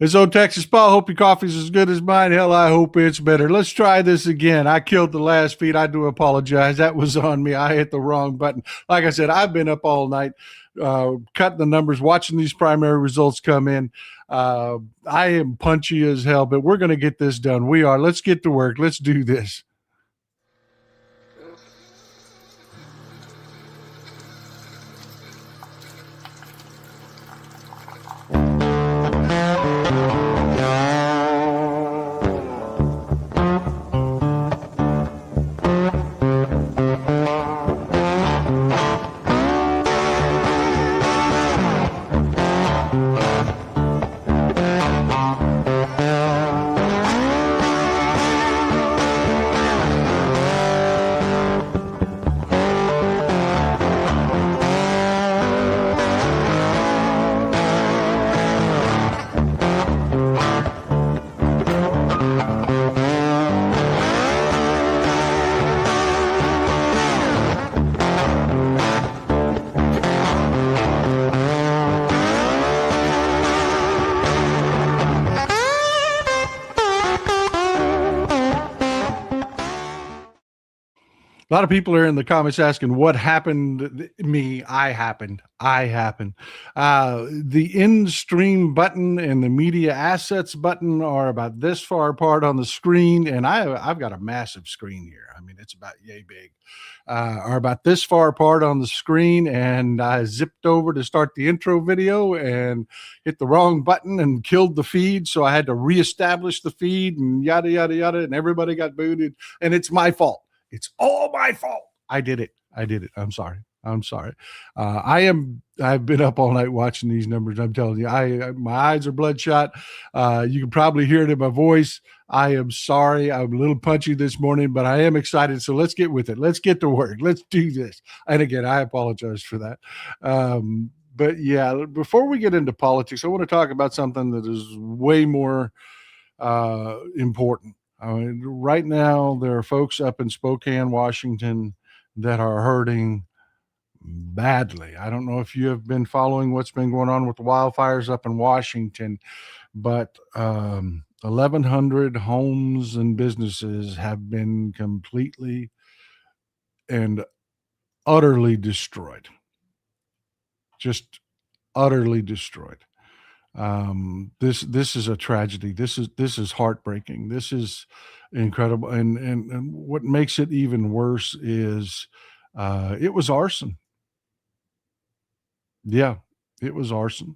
It's old Texas Paul. Hope your coffee's as good as mine. Hell, I hope it's better. Let's try this again. I killed the last feed. I do apologize. That was on me. I hit the wrong button. Like I said, I've been up all night, cutting the numbers, watching these primary results come in. I am punchy as hell, but we're going to get this done. We are. Let's get to work. Let's do this. A lot of people are in the comments asking what happened. Me, I happened. The end stream button and the media assets button are about this far apart on the screen, and I've got a massive screen here. I mean, it's about yay big. Are about this far apart on the screen, and I zipped over to start the intro video and hit the wrong button and killed the feed. So I had to reestablish the feed and yada yada yada, and everybody got booted, and it's my fault. It's all my fault. I did it. I'm sorry. I've been up all night watching these numbers. I'm telling you, my eyes are bloodshot. You can probably hear it in my voice. I am sorry. I'm a little punchy this morning, but I am excited. So let's get with it. Let's get to work. Let's do this. And again, I apologize for that. But yeah, before we get into politics, I want to talk about something that is way more important. Right now, there are folks up in Spokane, Washington, that are hurting badly. I don't know if you have been following what's been going on with the wildfires up in Washington, but 1,100 homes and businesses have been completely and utterly destroyed. Just utterly destroyed. This is a tragedy. This is heartbreaking. This is incredible. And what makes it even worse is it was arson. Yeah, it was arson.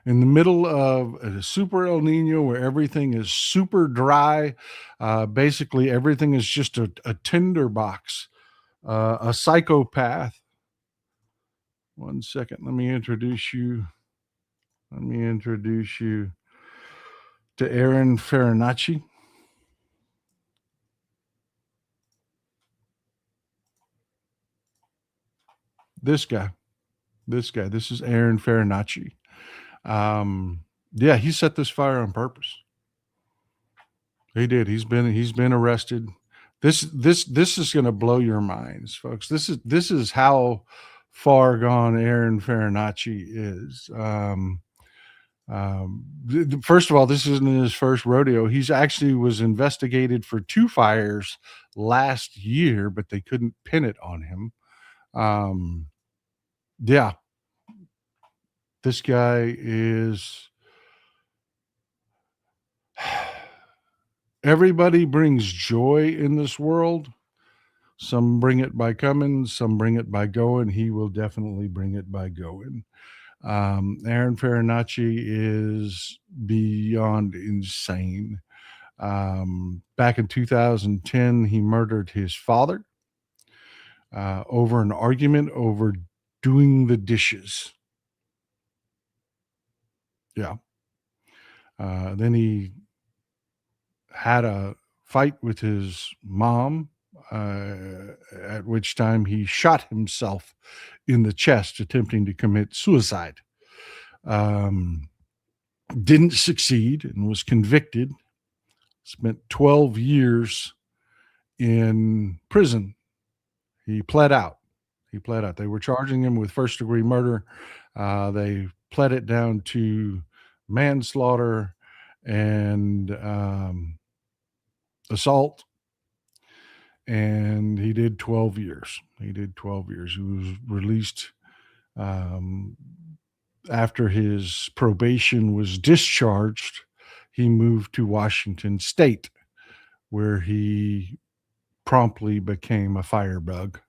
In the middle of a super El Nino where everything is super dry, basically everything is just a tinderbox, a psychopath. One second, let me introduce you to Aaron Farinacci. This is Aaron Farinacci. Yeah, he set this fire on purpose. He did. He's been arrested. This is going to blow your minds, folks. This is how far gone Aaron Farinacci is. First of all, this isn't his first rodeo. He's actually was investigated for 2 fires last year, but they couldn't pin it on him. Yeah, this guy is. Everybody brings joy in this world. Some bring it by coming, some bring it by going. He will definitely bring it by going. Aaron Farinacci is beyond insane. Back in 2010, he murdered his father over an argument over doing the dishes. Yeah. Then he had a fight with his mom, at which time he shot himself in the chest, attempting to commit suicide. Didn't succeed and was convicted. Spent 12 years in prison. He pled out. They were charging him with first-degree murder. They pled it down to manslaughter, and assault, and he did 12 years. He did 12 years. He was released um, after his probation was discharged. He moved to Washington State, where he promptly became a firebug.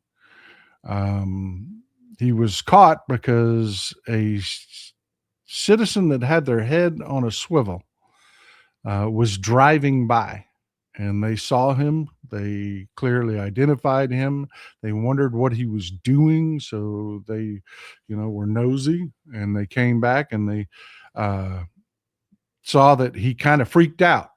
Um, he was caught because a citizen that had their head on a swivel was driving by, and they saw him. They clearly identified him. They wondered what he was doing, so they, were nosy, and they came back, and they uh, saw that he kind of freaked out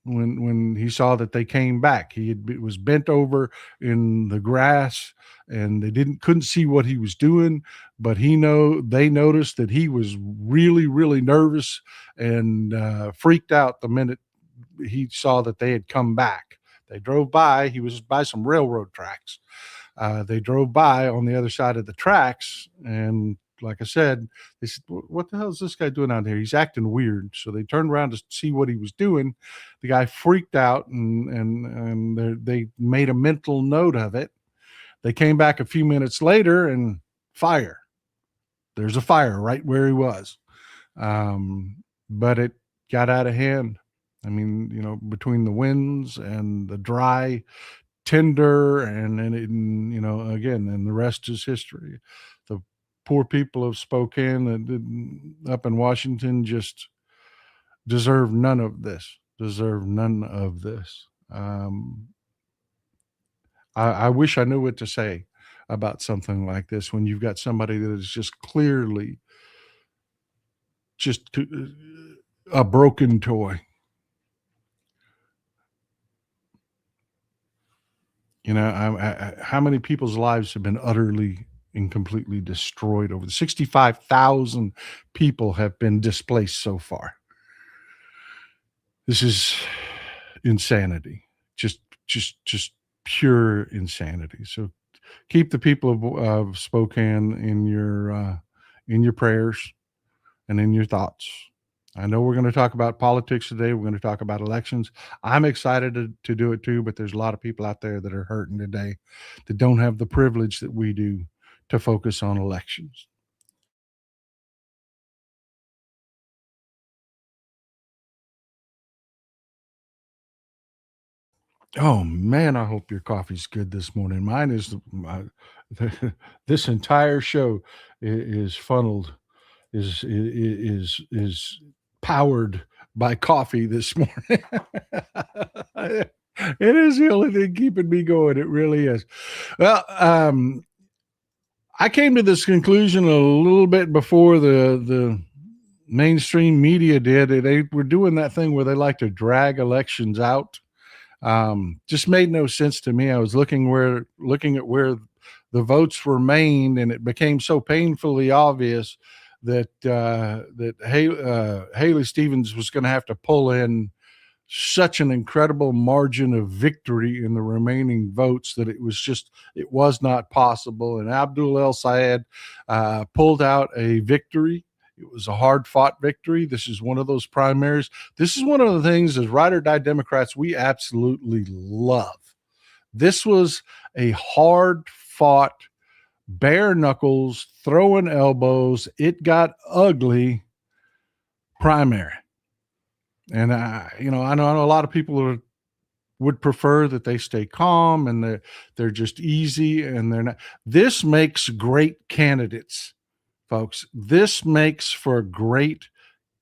when he saw that they came back. Was bent over in the grass, and they couldn't see what he was doing, but they noticed that he was really, really nervous and freaked out the minute he saw that they had come back. They drove by. He was by some railroad tracks. They drove by on the other side of the tracks, and like I said, they said, "What the hell is this guy doing out here? He's acting weird." So they turned around to see what he was doing. The guy freaked out, and they made a mental note of it. They came back a few minutes later, and fire. There's a fire right where he was. But it got out of hand. I mean, between the winds and the dry tinder, again, and the rest is history. The poor people of Spokane, up in Washington, just deserve none of this. I wish I knew what to say about something like this when you've got somebody that is just clearly just a broken toy. How many people's lives have been utterly and completely destroyed? Over 65,000 people have been displaced so far. This is insanity. Just pure insanity. So keep the people of Spokane in your prayers and in your thoughts. I know we're going to talk about politics today. We're going to talk about elections. I'm excited to do it too, but there's a lot of people out there that are hurting today that don't have the privilege that we do to focus on elections. Oh man, I hope your coffee's good this morning. Mine is this entire show is funneled is powered by coffee this morning. It is the only thing keeping me going. It really is. Well, I came to this conclusion a little bit before the mainstream media did. They were doing that thing where they like to drag elections out. Just made no sense to me. I was looking at where the votes were made, and it became so painfully obvious that Haley Stevens was going to have to pull in such an incredible margin of victory in the remaining votes that it was not possible. And Abdul El-Sayed pulled out a victory. It was a hard-fought victory. This is one of those primaries. This is one of the things as ride or die Democrats we absolutely love. This was a hard-fought, bare knuckles, throwing elbows. It got ugly primary. And I know a lot of people would prefer that they stay calm and they're just easy and they're not. This makes great candidates, folks. This makes for great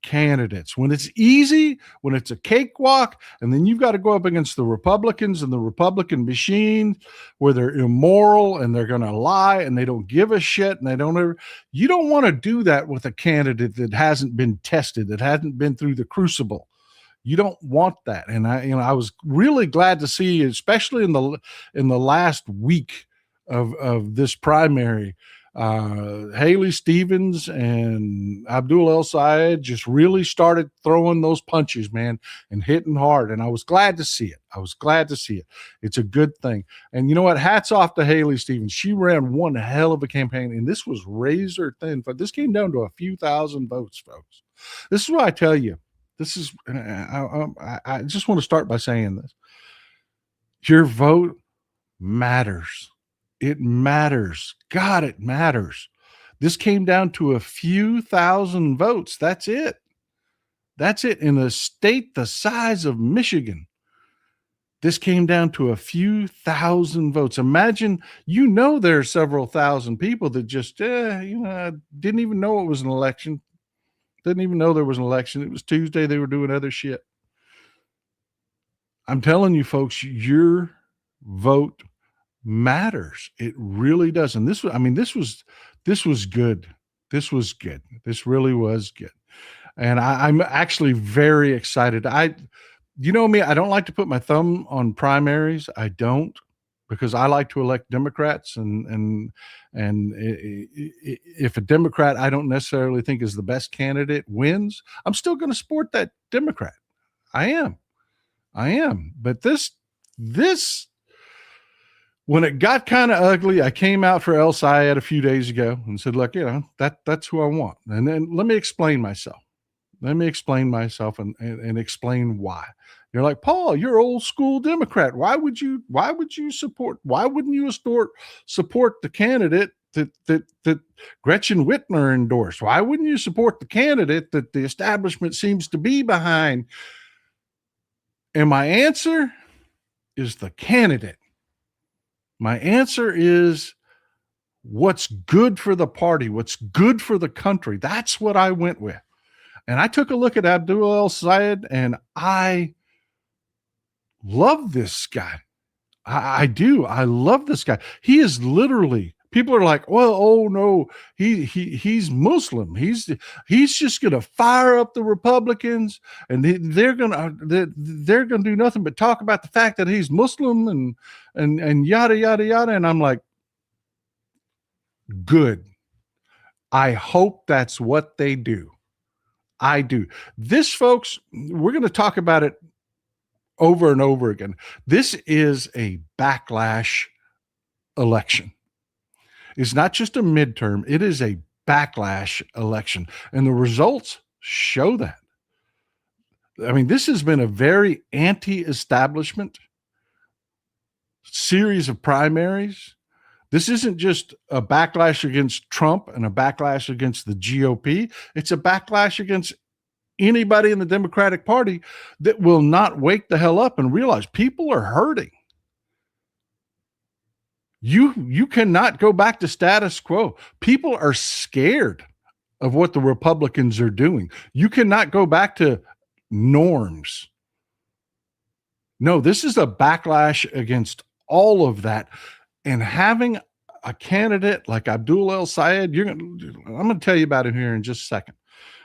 candidates. When it's easy, when it's a cakewalk, and then you've got to go up against the Republicans and the Republican machine where they're immoral and they're going to lie and they don't give a shit and you don't want to do that with a candidate that hasn't been tested, that hasn't been through the crucible. You don't want that. And I was really glad to see, especially in the last week of this primary, Haley Stevens and Abdul El-Sayed just really started throwing those punches, man, and hitting hard. And I was glad to see it. It's a good thing. And you know what? Hats off to Haley Stevens. She ran one hell of a campaign, and this was razor thin. But this came down to a few thousand votes, folks. This is what I tell you. This is, I just want to start by saying this. Your vote matters. It matters. God, it matters. This came down to a few thousand votes. That's it. That's it. In a state the size of Michigan, this came down to a few thousand votes. Imagine, there are several thousand people that just, didn't even know it was an election. Didn't even know there was an election. It was Tuesday. They were doing other shit. I'm telling you, folks, your vote matters. It really does. And this was good. This was good. This really was good. And I'm actually very excited. You know me, I don't like to put my thumb on primaries. I don't, because I like to elect Democrats, and if a Democrat I don't necessarily think is the best candidate wins, I'm still going to support that Democrat. I am. But this when it got kind of ugly, I came out for El-Sayed a few days ago and said, look, that's who I want. And then let me explain myself. and explain why. You're like, Paul, you're old school Democrat. Why wouldn't you support the candidate that Gretchen Whitmer endorsed? Why wouldn't you support the candidate that the establishment seems to be behind? And my answer is the candidate. My answer is what's good for the party, what's good for the country. That's what I went with. And I took a look at Abdul El-Sayed, and I love this guy. I do. I love this guy. He is literally, people are like, well, oh no, he's Muslim. He's just going to fire up the Republicans, and they're going to do nothing but talk about the fact that he's Muslim and yada, yada, yada. And I'm like, good. I hope that's what they do. I do. This, folks, we're going to talk about it over and over again. This is a backlash election. It's not just a midterm. It is a backlash election. And the results show that. I mean, this has been a very anti-establishment series of primaries. This isn't just a backlash against Trump and a backlash against the GOP. It's a backlash against anybody in the Democratic Party that will not wake the hell up and realize people are hurting. You cannot go back to status quo. People are scared of what the Republicans are doing. You cannot go back to norms. No, this is a backlash against all of that. And having a candidate like Abdul El-Sayed, I'm going to tell you about him here in just a second.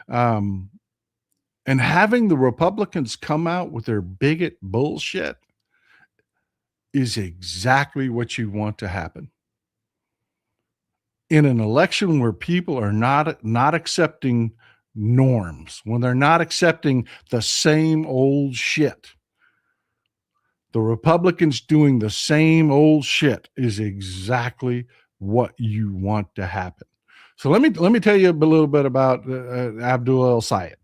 And having the Republicans come out with their bigot bullshit is exactly what you want to happen. In an election where people are not accepting norms, when they're not accepting the same old shit, the Republicans doing the same old shit is exactly what you want to happen. So let me tell you a little bit about Abdul El-Sayed.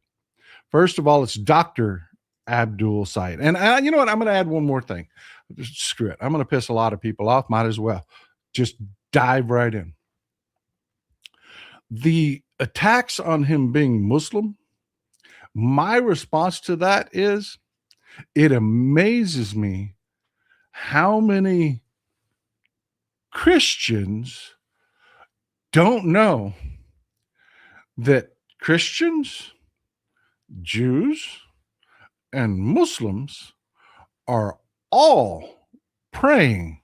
First of all, it's Dr. Abdul El-Sayed. And you know what? I'm going to add one more thing. Just screw it. I'm going to piss a lot of people off. Might as well. Just dive right in. The attacks on him being Muslim, my response to that is, it amazes me how many Christians don't know that Christians, Jews, and Muslims are all praying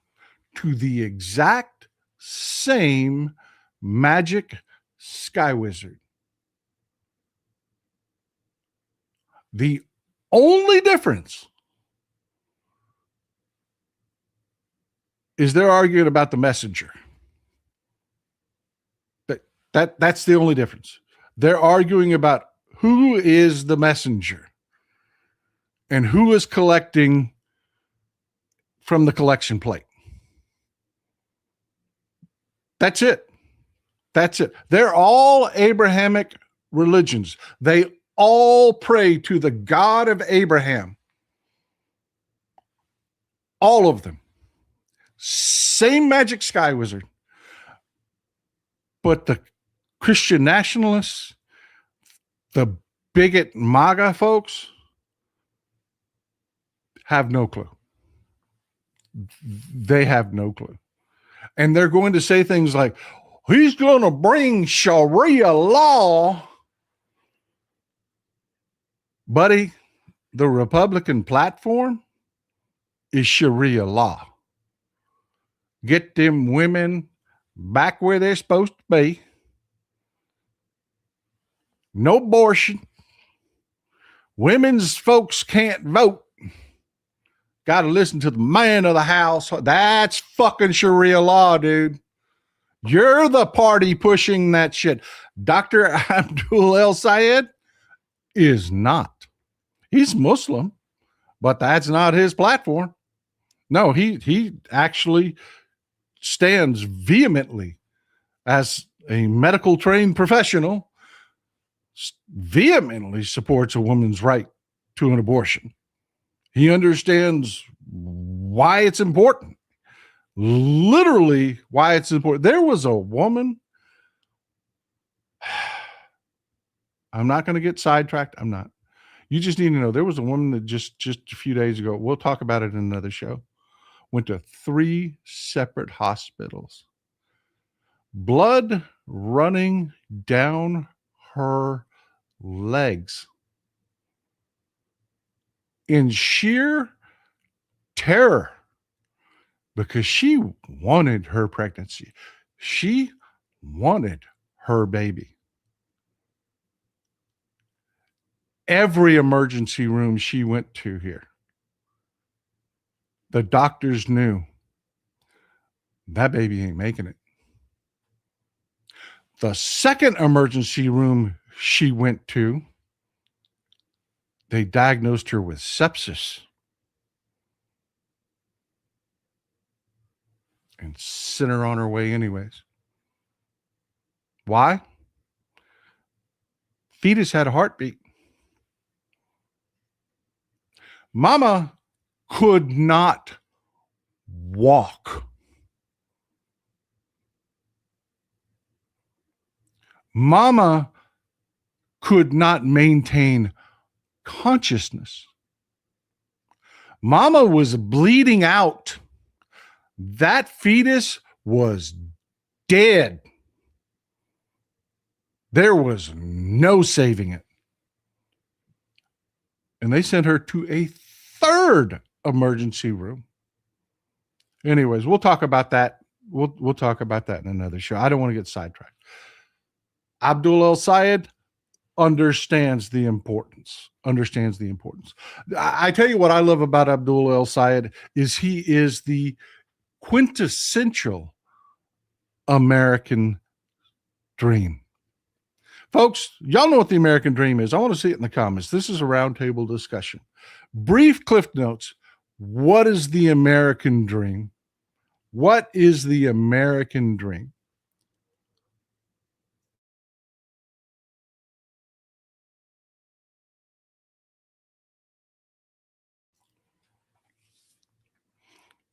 to the exact same magic sky wizard. The only difference is they're arguing about the messenger. That's the only difference. They're arguing about who is the messenger and who is collecting from the collection plate. That's it. They're all Abrahamic religions. They all pray to the God of Abraham. All of them. Same magic sky wizard. But the Christian nationalists, the bigot MAGA folks, have no clue. They have no clue. And they're going to say things like, he's going to bring Sharia law. Buddy, the Republican platform is Sharia law. Get them women back where they're supposed to be. No abortion. Women's folks can't vote. Got to listen to the man of the house. That's fucking Sharia law, dude. You're the party pushing that shit. Dr. Abdul El-Sayed is not. He's Muslim, but that's not his platform. No, he actually stands vehemently as a medical trained professional, vehemently supports a woman's right to an abortion. He understands why it's important. Literally why it's important. There was a woman. I'm not going to get sidetracked. I'm not. You just need to know there was a woman that just a few days ago, we'll talk about it in another show, went to 3 separate hospitals. Blood running down her legs in sheer terror because she wanted her pregnancy. She wanted her baby. Every emergency room she went to here, the doctors knew that baby ain't making it. The second emergency room she went to, they diagnosed her with sepsis and sent her on her way anyways. Why? Fetus had a heartbeat. Mama could not walk. Mama could not maintain consciousness. Mama was bleeding out. That fetus was dead. There was no saving it. And they sent her to a third emergency room. Anyways, we'll talk about that. We'll talk about that in another show. I don't want to get sidetracked. Abdul El-Sayed understands the importance. I tell you what I love about Abdul El-Sayed is he is the quintessential American dream. Folks, y'all know what the American dream is. I want to see it in the comments. This is a roundtable discussion. Brief cliff notes. What is the American dream? What is the American dream?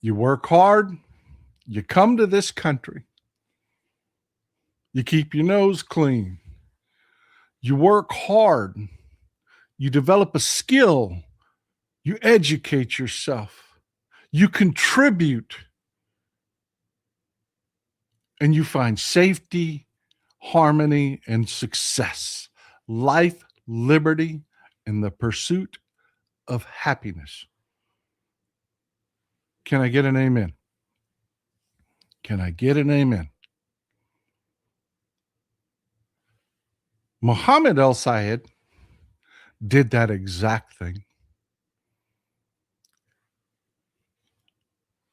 You work hard. You come to this country. You keep your nose clean. You work hard. You develop a skill. You educate yourself. You contribute. And you find safety, harmony, and success. Life, liberty, and the pursuit of happiness. Can I get an amen? Can I get an amen? Muhammad El-Sayed did that exact thing.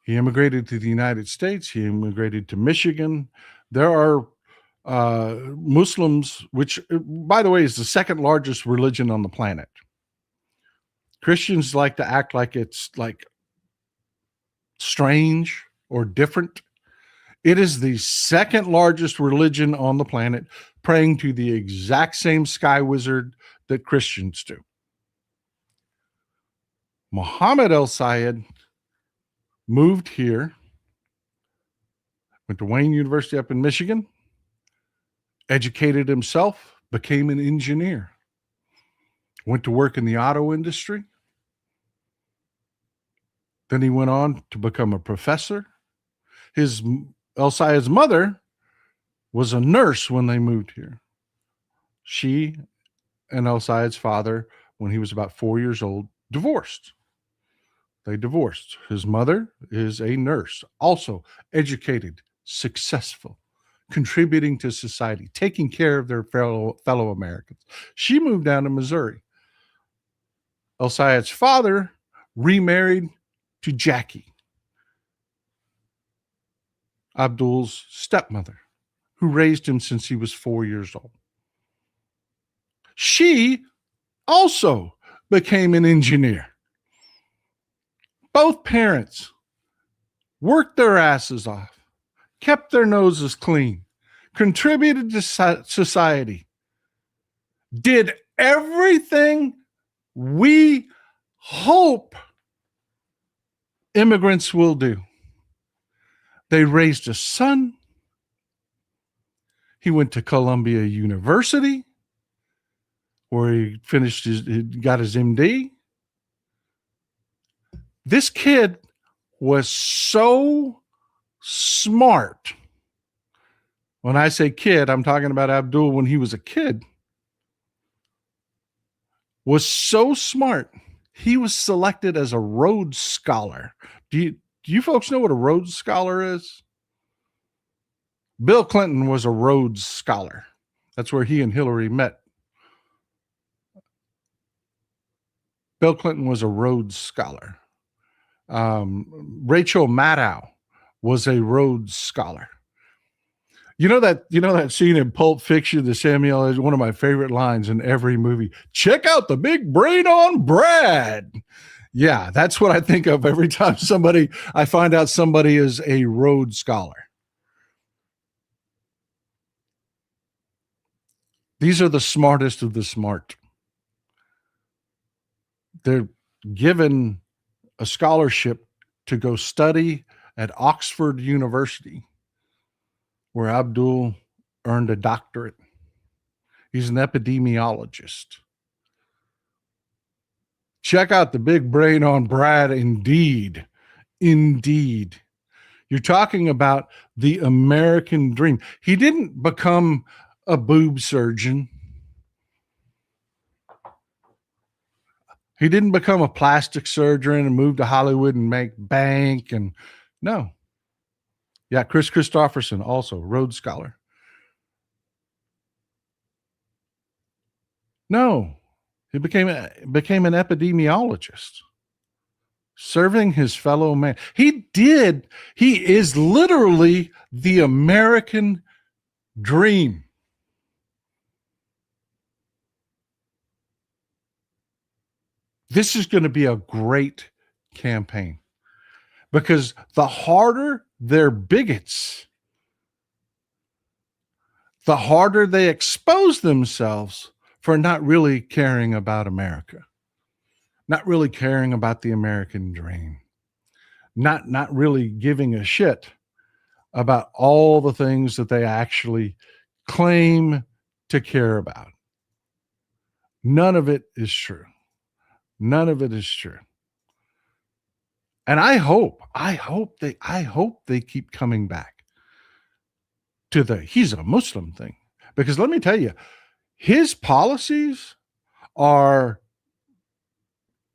He immigrated to the United States. He immigrated to Michigan. There are Muslims, which, by the way, is the second largest religion on the planet. Christians like to act like it's like strange or different. It is the second largest religion on the planet, praying to the exact same sky wizard that Christians do. Abdul El-Sayed moved here, went to Wayne University up in Michigan, educated himself, became an engineer, went to work in the auto industry. Then he went on to become a professor. El-Sayed's mother was a nurse when they moved here. She and El-Sayed's father, when he was about 4 years old, divorced. They divorced. His mother is a nurse, also educated, successful, contributing to society, taking care of their fellow Americans. She moved down to Missouri. El-Sayed's father remarried to Jackie, Abdul's stepmother, who raised him since he was 4 years old. She also became an engineer. Both parents worked their asses off, kept their noses clean, contributed to society, did everything we hope immigrants will do. They raised a son. He went to Columbia University, where he got his MD. This kid was so smart. When I say kid, I'm talking about Abdul when he was a kid. Was so smart. He was selected as a Rhodes Scholar. Do you folks know what a Rhodes Scholar is? Bill Clinton was a Rhodes Scholar. That's where he and Hillary met. Bill Clinton was a Rhodes Scholar. Rachel Maddow was a Rhodes Scholar. You know that scene in Pulp Fiction, the Samuel, is one of my favorite lines in every movie. Check out the big brain on Brad. Yeah, that's what I think of every time I find out somebody is a Rhodes Scholar. These are the smartest of the smart. They're given a scholarship to go study at Oxford University, where Abdul earned a doctorate. He's an epidemiologist. Check out the big brain on Brad. Indeed. You're talking about the American dream. He didn't become a boob surgeon. He didn't become a plastic surgeon and move to Hollywood and make bank. And no. Yeah, Chris Christopherson, also Rhodes Scholar. No, he became an epidemiologist, serving his fellow man. He is literally the American dream. This is going to be a great campaign, because the harder they're bigots, the harder they expose themselves for not really caring about America, not really caring about the American dream, not really giving a shit about all the things that they actually claim to care about. None of it is true. None of it is true. And I hope they keep coming back to he's a Muslim thing. Because let me tell you, his policies are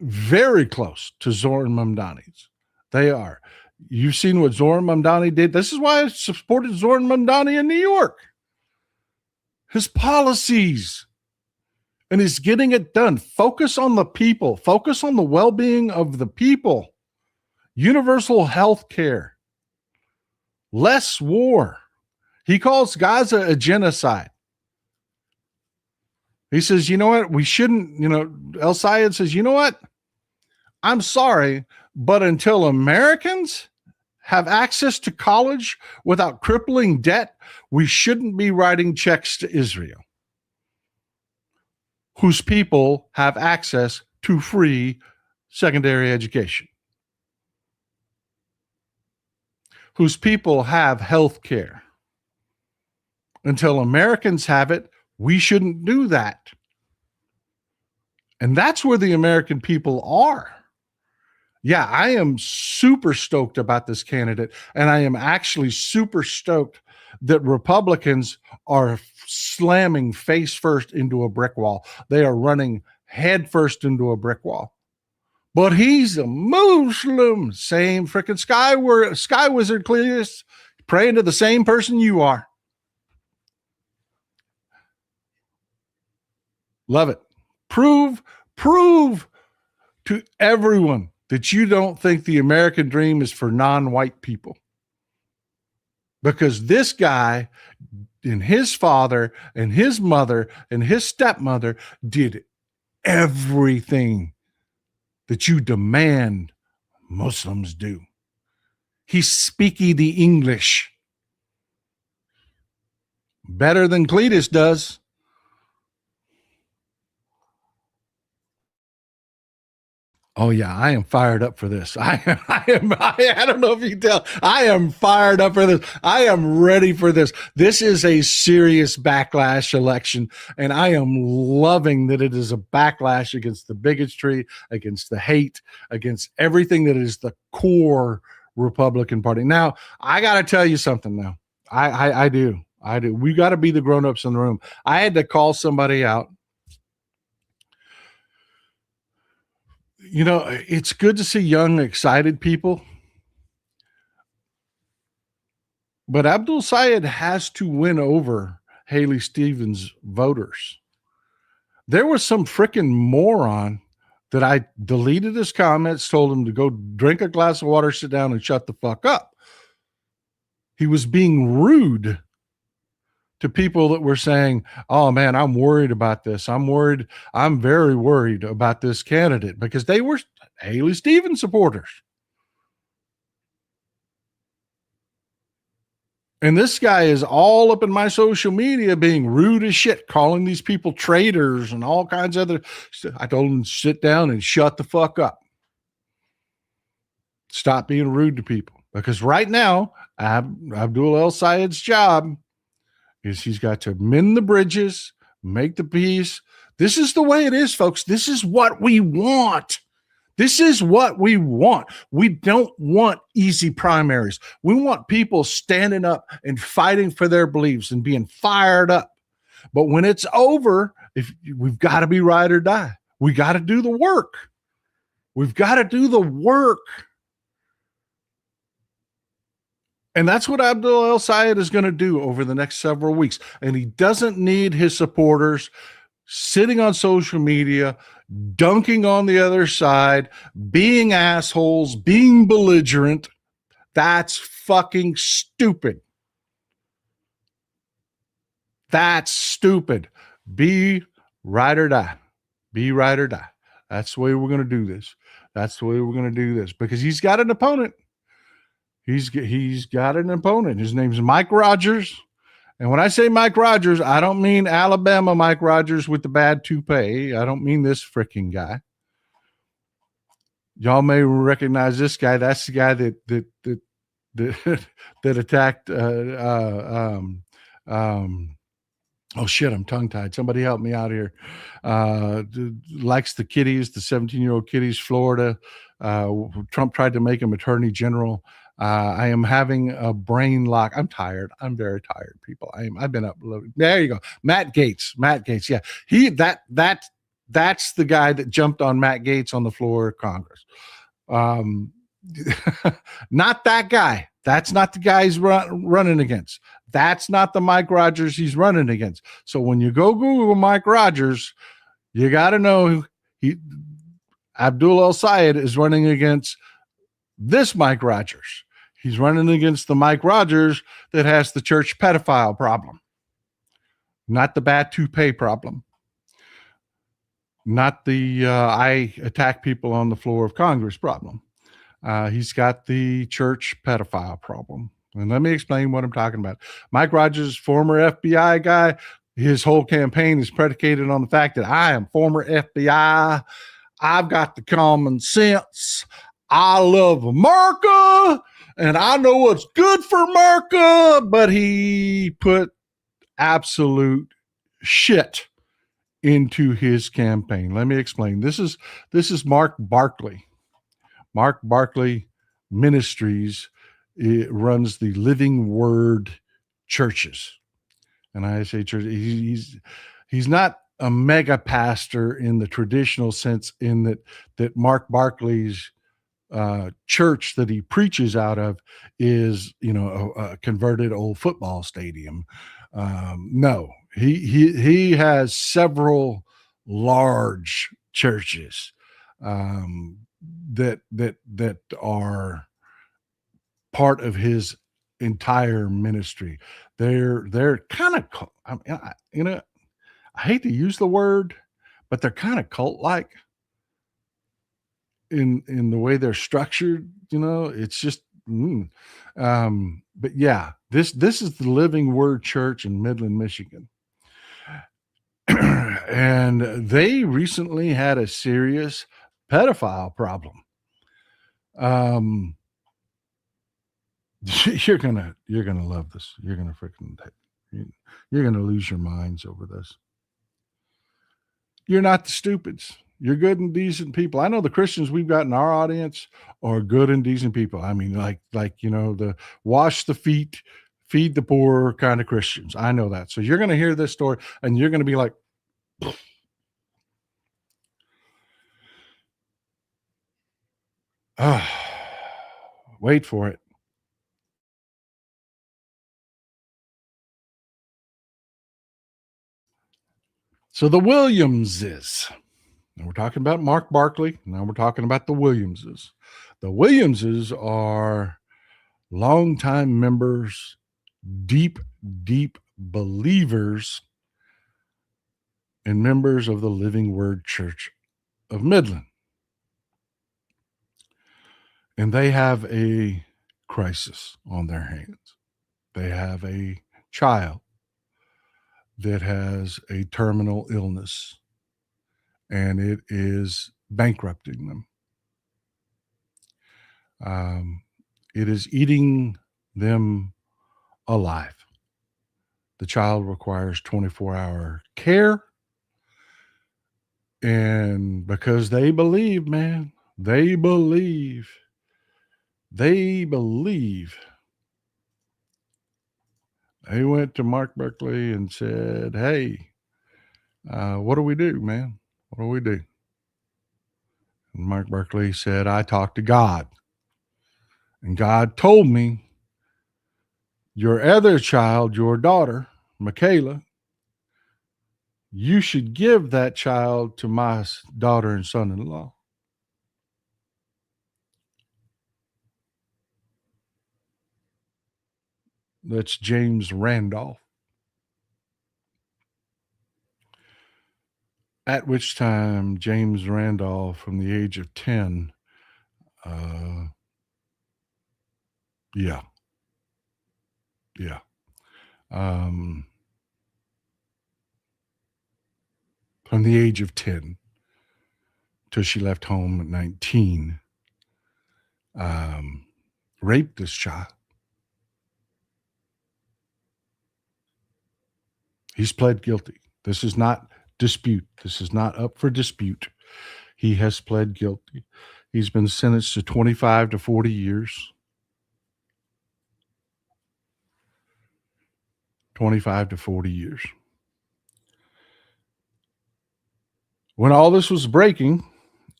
very close to Zohran Mamdani's. They are. You've seen what Zohran Mamdani did. This is why I supported Zohran Mamdani in New York. His policies. And he's getting it done. Focus on the people. Focus on the well-being of the people. Universal health care. Less war. He calls Gaza a genocide. He says, you know what? We shouldn't, El-Sayed says, you know what? I'm sorry, but until Americans have access to college without crippling debt, we shouldn't be writing checks to Israel. whose people have access to free secondary education, whose people have health care. Until Americans have it, we shouldn't do that. And that's where the American people are. Yeah, I am super stoked about this candidate, and I am actually super stoked that Republicans are slamming face first into a brick wall. They are running head first into a brick wall. But he's a Muslim, same freaking sky wizard, Cletus, praying to the same person you are. Love it. Prove to everyone that you don't think the American dream is for non-white people. Because this guy and his father and his mother and his stepmother did everything that you demand Muslims do. He speaky the English better than Cletus does. Oh yeah, I am fired up for this. I don't know if you can tell. I am fired up for this. I am ready for this. This is a serious backlash election, and I am loving that it is a backlash against the bigotry, against the hate, against everything that is the core Republican Party. Now, I got to tell you something now. I do. We got to be the grown-ups in the room. I had to call somebody out. You know, it's good to see young, excited people. But Abdul El-Sayed has to win over Haley Stevens voters. There was some freaking moron that I deleted his comments, told him to go drink a glass of water, sit down, and shut the fuck up. He was being rude to people that were saying, oh man, I'm worried about this. I'm very worried about this candidate, because they were Haley Stevens supporters. And this guy is all up in my social media being rude as shit, calling these people traitors and all kinds of other stuff. I told him to sit down and shut the fuck up. Stop being rude to people. Because right now, Abdul El-Sayed's job is he's got to mend the bridges, make the peace. This is the way it is, folks. This is what we want. This is what we want. We don't want easy primaries. We want people standing up and fighting for their beliefs and being fired up. But when it's over, we've got to be ride or die. We got to do the work. We've got to do the work. And that's what Abdul El-Sayed is going to do over the next several weeks. And he doesn't need his supporters sitting on social media, dunking on the other side, being assholes, being belligerent. That's fucking stupid. That's stupid. Be ride or die. Be ride or die. That's the way we're going to do this. That's the way we're going to do this, because he's got an opponent. He's got an opponent. His name's Mike Rogers. And when I say Mike Rogers, I don't mean Alabama Mike Rogers with the bad toupee. I don't mean this freaking guy. Y'all may recognize this guy. That's the guy that attacked. Oh shit! I'm tongue tied. Somebody help me out here. Likes the kiddies, the 17-year-old kiddies, Florida. Trump tried to make him attorney general. I am having a brain lock. I'm tired. I'm very tired, people. I've been up. There you go. Matt Gaetz. Yeah. That's the guy that jumped on Matt Gaetz on the floor of Congress. Not that guy. That's not the guy he's running against. That's not the Mike Rogers he's running against. So when you go Google Mike Rogers, you got to know Abdul El-Sayed is running against this Mike Rogers. He's running against the Mike Rogers that has the church pedophile problem, not the bad toupee problem, not the I attack people on the floor of Congress problem. He's got the church pedophile problem. And let me explain what I'm talking about. Mike Rogers, former FBI guy, His whole campaign is predicated on the fact that I am former FBI. I've got the common sense. I love America and I know what's good for America. But he put absolute shit into his campaign. Let me explain. This is Mark Barkley. Mark Barkley Ministries, it runs the Living Word churches. And I say church, he's not a mega pastor in the traditional sense, in that Mark Barkley's church that he preaches out of is, a converted old football stadium. No, he has several large churches that are part of his entire ministry. They're kind of, I hate to use the word, but they're kind of cult like in the way they're structured. It's just, but yeah, this is the Living Word Church in Midland, Michigan. And they recently had a serious pedophile problem. You're gonna love this. You're gonna lose your minds over this. You're not the stupids. You're good and decent people. I know the Christians we've got in our audience are good and decent people. I mean, like the wash the feet, feed the poor kind of Christians. I know that. So you're going to hear this story and you're going to be like, wait for it. So the Williamses. Now we're talking about Mark Barkley. Now we're talking about the Williamses. The Williamses are longtime members, deep believers, and members of the Living Word Church of Midland. And they have a crisis on their hands. They have a child that has a terminal illness, and it is bankrupting them. It is eating them alive. The child requires 24-hour care. And because they believe, man, they believe, they went to Mark Barkley and said, hey, what do we do, man? What do we do? And Mark Barkley said, I talked to God. And God told me, your other child, your daughter, Michaela, you should give that child to my daughter and son-in-law. That's James Randolph. At which time, James Randolph, from the age of 10, yeah. From the age of 10 till she left home at 19, raped this child. He's pled guilty. This is not dispute. This is not up for dispute. He has pled guilty. He's been sentenced to 25 to 40 years. 25 to 40 years. When all this was breaking,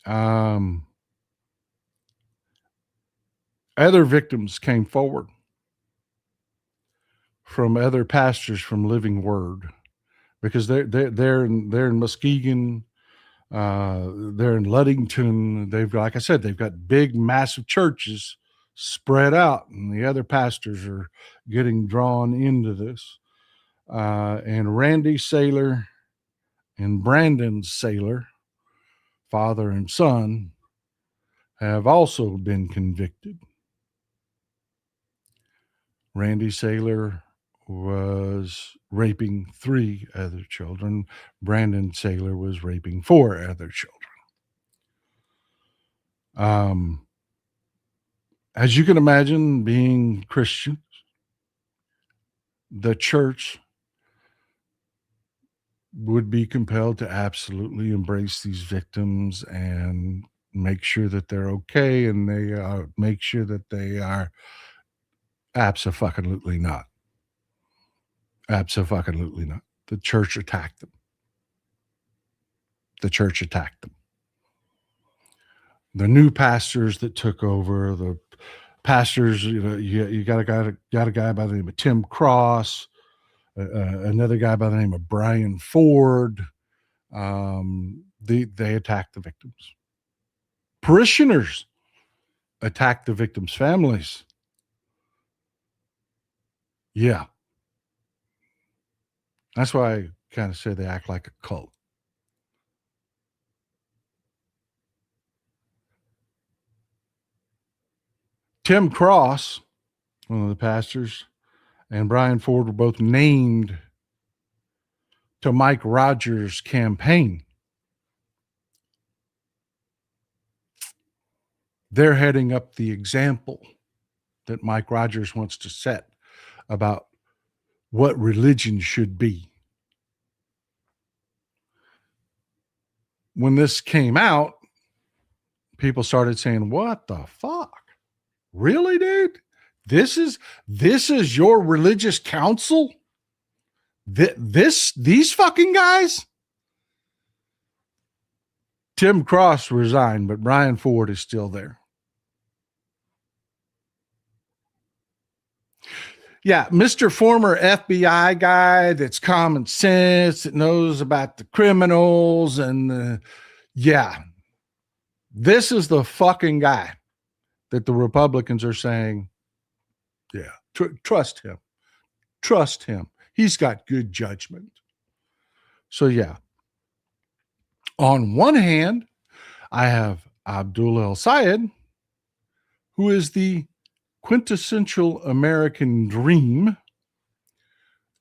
other victims came forward from other pastors from Living Word, because they're in Muskegon, they're in Ludington. Like I said, they've got big, massive churches spread out, and the other pastors are getting drawn into this. And Randy Saylor and Brandon Saylor, father and son, have also been convicted. Randy Saylor was raping 3 other children. Brandon Saylor was raping 4 other children. As you can imagine, being Christian, the church would be compelled to absolutely embrace these victims and make sure that they're okay, and they make sure that they are absolutely not. Absolutely not. The church attacked them. The church attacked them. The new pastors that took over, the pastors, you got a guy by the name of Tim Cross, another guy by the name of Brian Ford. They attacked the victims. Parishioners attacked the victims' families. Yeah. That's why I kind of say they act like a cult. Tim Cross, one of the pastors, and Brian Ford were both named to Mike Rogers' campaign. They're heading up the example that Mike Rogers wants to set about what religion should be. When this came out, people started saying, "What the fuck? Really, dude? This is your religious council? These fucking guys?" Tim Cross resigned, but Brian Ford is still there. Yeah, Mr. Former FBI guy that's common sense, that knows about the criminals, and yeah, this is the fucking guy that the Republicans are saying, yeah, trust him. Trust him. He's got good judgment. So, yeah, on one hand, I have Abdul El-Sayed, who is the quintessential American dream,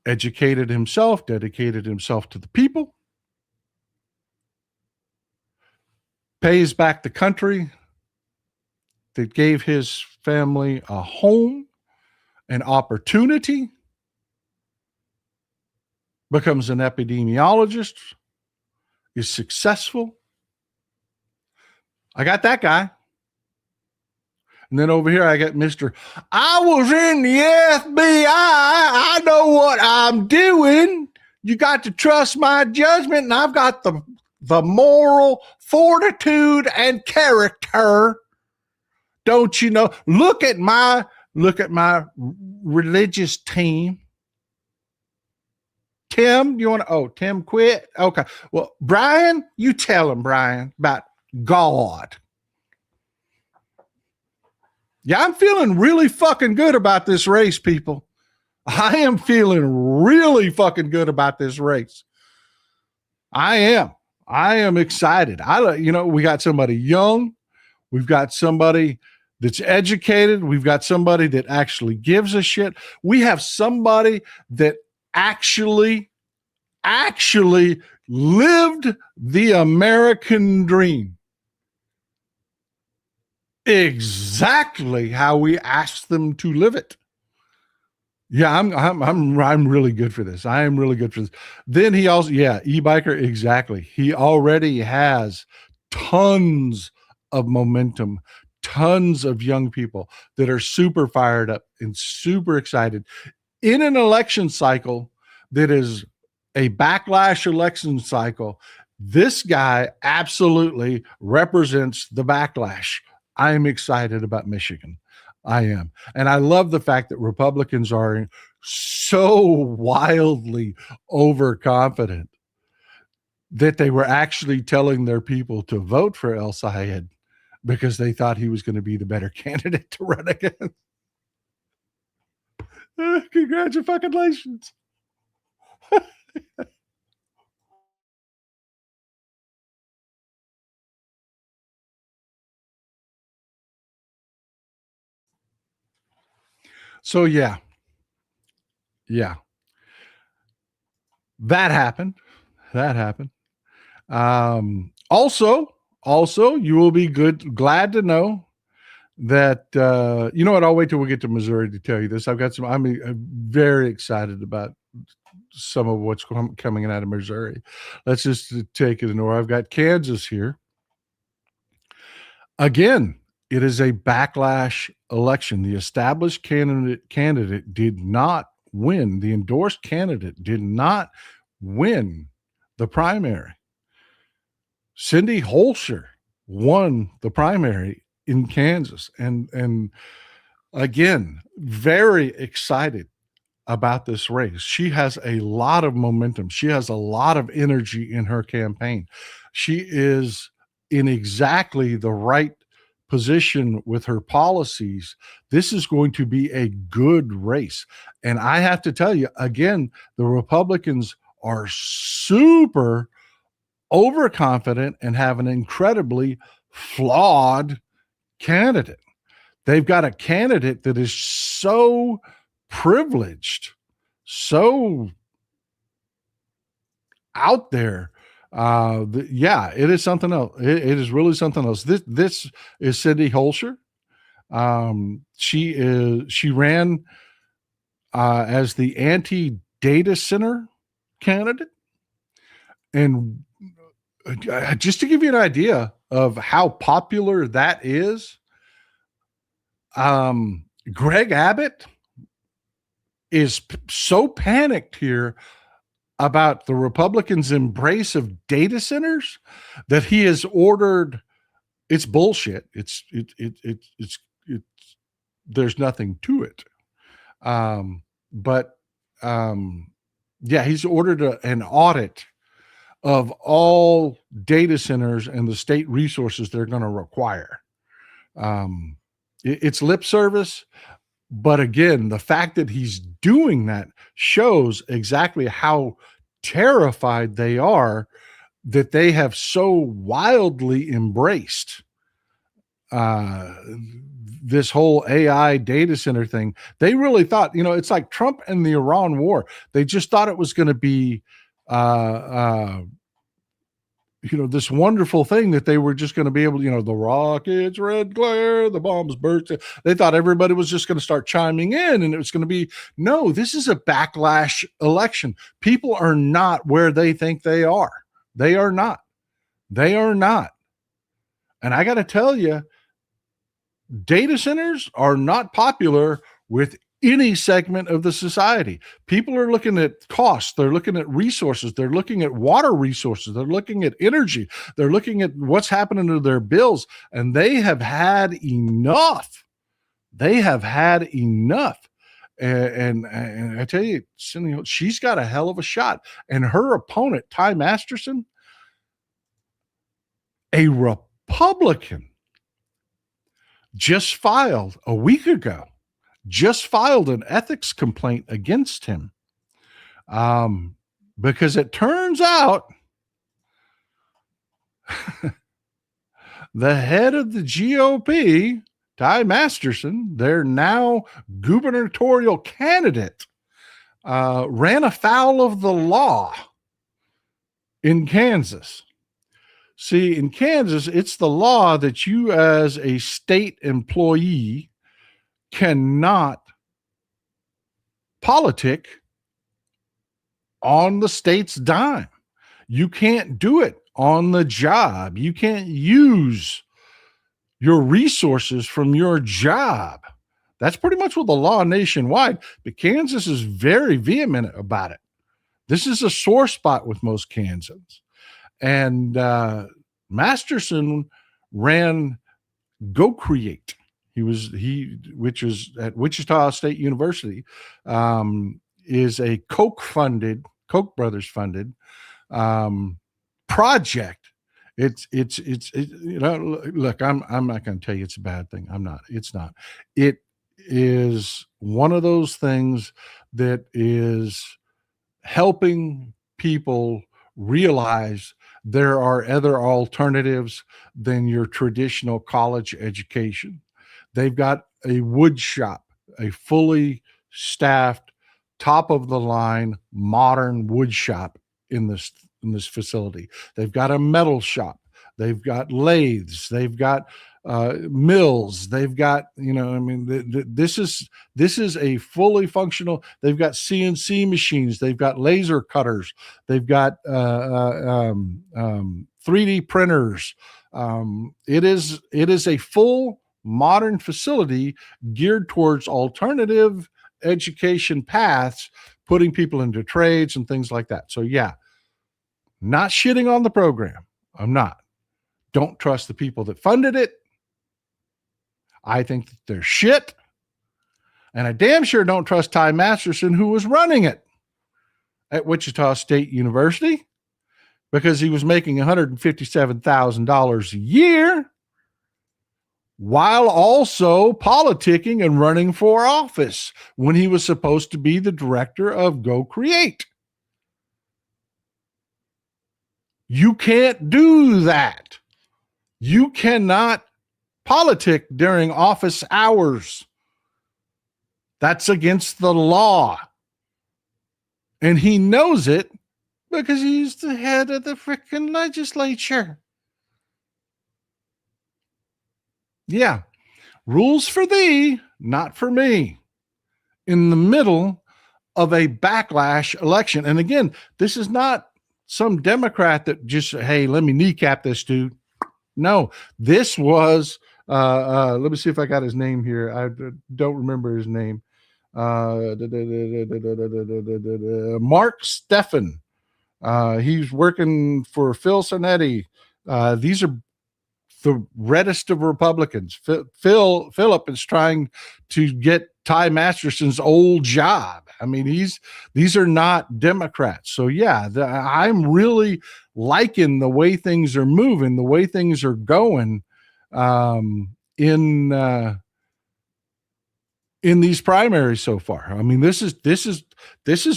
educated himself, dedicated himself to the people, pays back the country that gave his family a home, an opportunity, becomes an epidemiologist, is successful. I got that guy. And then over here, I got Mr. I was in the FBI. I know what I'm doing. You got to trust my judgment, and I've got the moral fortitude and character. Don't you know? Look at my religious team. Tim, you want to? Oh, Tim quit. Okay. Well, Brian, you tell him, Brian, about God. Yeah, I'm feeling really fucking good about this race, people. I am feeling really fucking good about this race. I am excited. We got somebody young. We've got somebody that's educated. We've got somebody that actually gives a shit. We have somebody that actually lived the American dream exactly how we asked them to live it. Yeah, I'm really good for this. I am really good for this. Then he also, e-biker, exactly. He already has tons of momentum, tons of young people that are super fired up and super excited in an election cycle that is a backlash election cycle. This guy absolutely represents the backlash. I'm excited about Michigan. I am. And I love the fact that Republicans are so wildly overconfident that they were actually telling their people to vote for El-Sayed because they thought he was going to be the better candidate to run against. Congratulations. So, yeah, Yeah, that happened. That happened. Also, you will be glad to know that you know what? I'll wait till we get to Missouri to tell you this. I've got some. I'm very excited about some of what's coming out of Missouri. Let's just take it in order. I've got Kansas here. Again, it is a backlash election. The established candidate did not win. The endorsed candidate did not win the primary. Cindy Holscher won the primary in Kansas, and again, very excited about this race. She has a lot of momentum. She has a lot of energy in her campaign. She is in exactly the right position with her policies. This is going to be a good race. And I have to tell you, again, the Republicans are super overconfident and have an incredibly flawed candidate. They've got a candidate that is so privileged, so out there. Yeah, it is something else. It is really something else. This is Cindy Holscher. She ran as the anti-data center candidate, and just to give you an idea of how popular that is, Greg Abbott is so panicked here about the Republicans' embrace of data centers that he has ordered. It's bullshit. It's there's nothing to it. But yeah, he's ordered an audit of all data centers and the state resources they're going to require. It's lip service, but again, the fact that he's doing that shows exactly how terrified they are that they have so wildly embraced this whole AI data center thing. They really thought, it's like Trump and the Iran war. They just thought it was going to be this wonderful thing that they were just going to be able to, the rockets, red glare, the bombs burst. They thought everybody was just going to start chiming in and it was going to be, no, this is a backlash election. People are not where they think they are. They are not. They are not. And I got to tell you, data centers are not popular with any segment of the society. People are looking at costs. They're looking at resources. They're looking at water resources. They're looking at energy. They're looking at what's happening to their bills. And they have had enough. They have had enough. And I tell you, she's got a hell of a shot. And her opponent, Ty Masterson, a Republican, just filed a week ago, an ethics complaint against him because it turns out the head of the GOP, Ty Masterson, their now gubernatorial candidate, ran afoul of the law in Kansas. See, in Kansas, it's the law that you as a state employee cannot politic on the state's dime. You can't do it on the job. You can't use your resources from your job. That's pretty much what the law nationwide, but Kansas is very vehement about it. This is a sore spot with most Kansans. And Masterson ran Go Create. Which is at Wichita State University, is a Koch brothers funded project. It's look, I'm not going to tell you it's a bad thing. I'm not. It's not. It is one of those things that is helping people realize there are other alternatives than your traditional college education. They've got a wood shop, a fully staffed top of the line modern wood shop in this facility. They've got a metal shop. They've got lathes. They've got mills. They've got, I mean, this is a fully functional. They've got CNC machines. They've got laser cutters. They've got 3D printers. It is a full modern facility geared towards alternative education paths, putting people into trades and things like that. So yeah, not shitting on the program. I'm not. Don't trust the people that funded it. I think that they're shit. And I damn sure don't trust Ty Masterson, who was running it at Wichita State University, because he was making $157,000 a year while also politicking and running for office when he was supposed to be the director of Go Create. You can't do that. You cannot politic during office hours. That's against the law. And he knows it because he's the head of the frickin' legislature. Yeah. Rules for thee, not for me. In the middle of a backlash election. And again, this is not some Democrat that just, hey, let me kneecap this dude. No, this was, let me see if I got his name here. I don't remember his name. Mark Steffen. He's working for Phil Cernetti. These are the reddest of Republicans. Philip is trying to get Ty Masterson's old job. I mean, these are not Democrats. So yeah, I'm really liking the way things are moving, the way things are going in these primaries so far. I mean, this is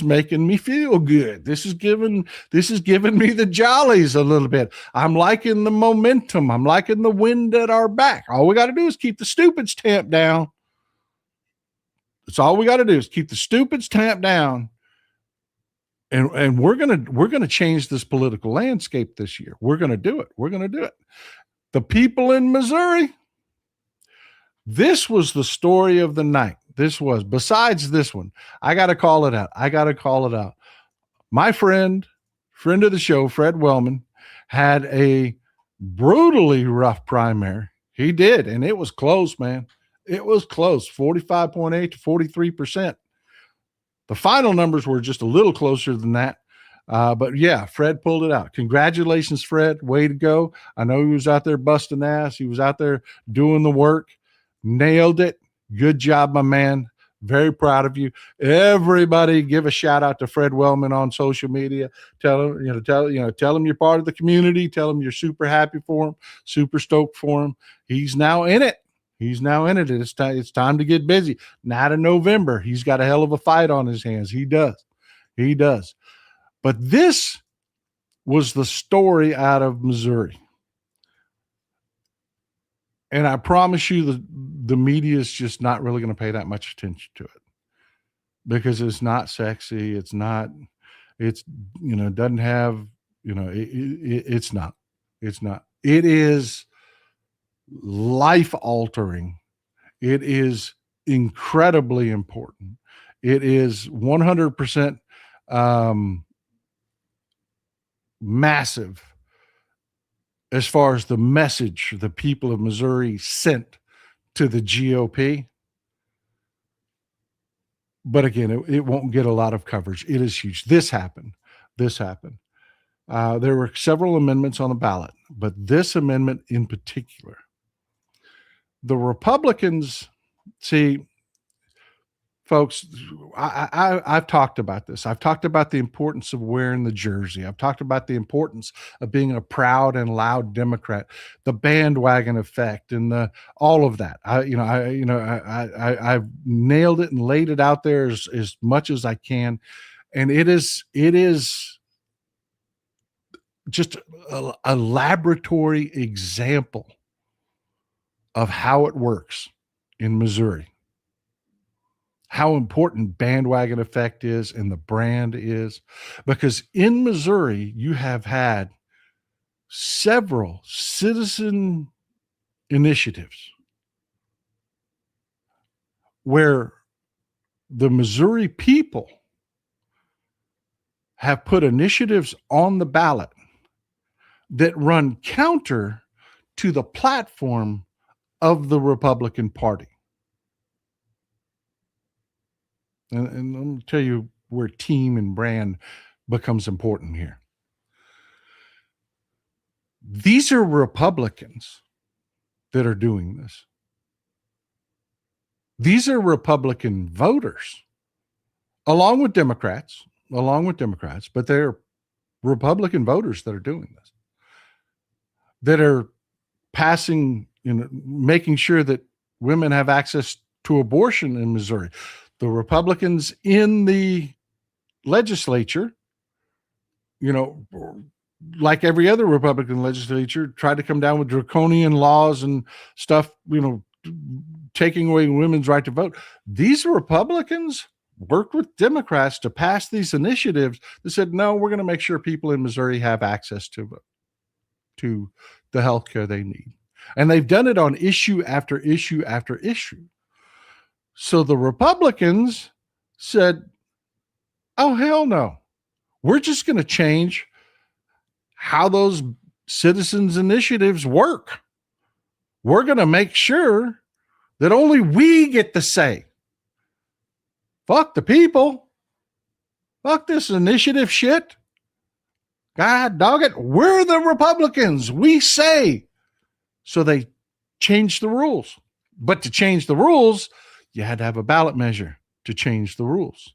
making me feel good. This is giving me the jollies a little bit. I'm liking the momentum. I'm liking the wind at our back. All we got to do is keep the stupids tamped down. That's all we got to do is keep the stupids tamped down. And we're gonna change this political landscape this year. We're gonna do it. The people in Missouri. This was the story of the night. Besides this one, I got to call it out. My friend of the show, Fred Wellman, had a brutally rough primary. He did, and it was close, man. It was close, 45.8 to 43%. The final numbers were just a little closer than that. But yeah, Fred pulled it out. Congratulations, Fred. Way to go. I know he was out there busting ass. He was out there doing the work. Nailed it. Good job, my man. Very proud of you. Everybody give a shout out to Fred Wellman on social media. Tell him you're part of the community. Tell him you're super happy for him, super stoked for him. He's now in it. It's time to get busy. Not in November. He's got a hell of a fight on his hands. He does. But this was the story out of Missouri. And I promise you the media is just not really going to pay that much attention to it because it's not sexy. It's not, doesn't have, it's not. It is life altering. It is incredibly important. It is 100% massive as far as the message the people of Missouri sent to the GOP. But again, it won't get a lot of coverage. It is huge. This happened. There were several amendments on the ballot, but this amendment in particular, the Republicans, see, folks, I've talked about this. I've talked about the importance of wearing the jersey. I've talked about the importance of being a proud and loud Democrat, the bandwagon effect, and all of that. I've nailed it and laid it out there as much as I can, and it is just a laboratory example of how it works in Missouri. how important bandwagon effect is and the brand is, because in Missouri, you have had several citizen initiatives where the Missouri people have put initiatives on the ballot that run counter to the platform of the Republican Party. And let me tell you where team and brand becomes important here. These are Republicans that are doing this. These are Republican voters, along with Democrats, but they're Republican voters that are doing this, that are passing, making sure that women have access to abortion in Missouri. The Republicans in the legislature, like every other Republican legislature, tried to come down with draconian laws and stuff, taking away women's right to vote. These Republicans worked with Democrats to pass these initiatives that said, no, we're going to make sure people in Missouri have access to the health care they need. And they've done it on issue after issue after issue. So the Republicans said, oh, hell no. We're just going to change how those citizens' initiatives work. We're going to make sure that only we get the say. Fuck the people. Fuck this initiative shit. God dog it. We're the Republicans. We say. So they changed the rules. But to change the rules, you had to have a ballot measure to change the rules.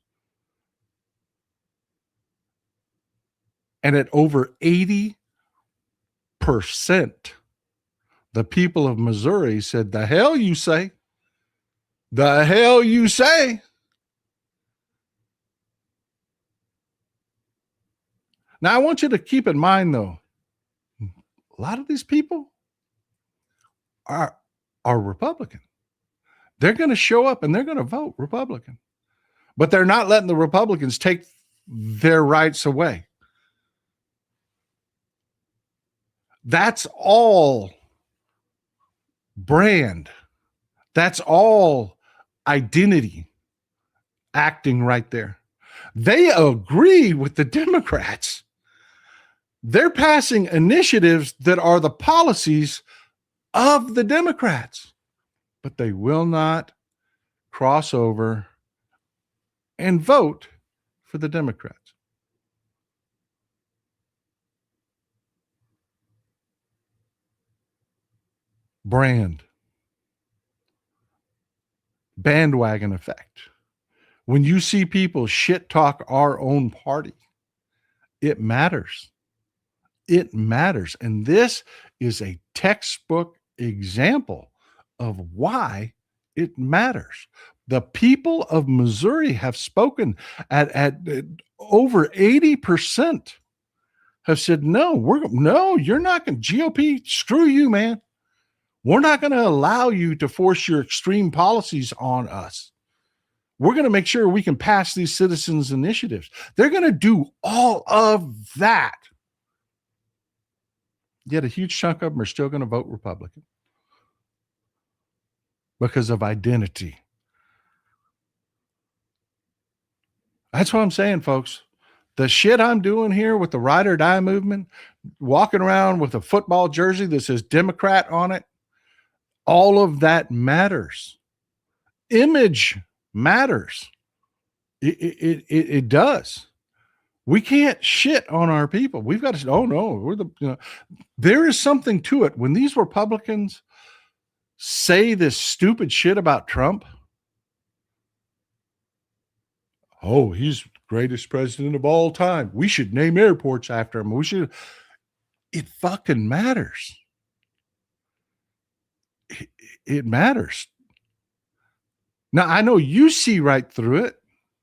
And at over 80%, the people of Missouri said, the hell you say. The hell you say. Now, I want you to keep in mind, though, a lot of these people are Republican. They're going to show up and they're going to vote Republican. But they're not letting the Republicans take their rights away. That's all brand. That's all identity acting right there. They agree with the Democrats. They're passing initiatives that are the policies of the Democrats, but they will not cross over and vote for the Democrats. Brand. Bandwagon effect. When you see people shit talk our own party, it matters. It matters. And this is a textbook example of why it matters. The people of Missouri have spoken at over 80% have said, no, you're not going to, GOP, screw you, man. We're not going to allow you to force your extreme policies on us. We're going to make sure we can pass these citizens' initiatives. They're going to do all of that. Yet a huge chunk of them are still going to vote Republican because of identity. That's what I'm saying, folks. The shit I'm doing here with the ride or die movement, walking around with a football jersey that says Democrat on it, all of that matters. Image matters. It does. We can't shit on our people. We've got to say, oh no, there is something to it. When these Republicans say this stupid shit about Trump, oh, he's the greatest president of all time. We should name airports after him. It fucking matters. It matters. Now, I know you see right through it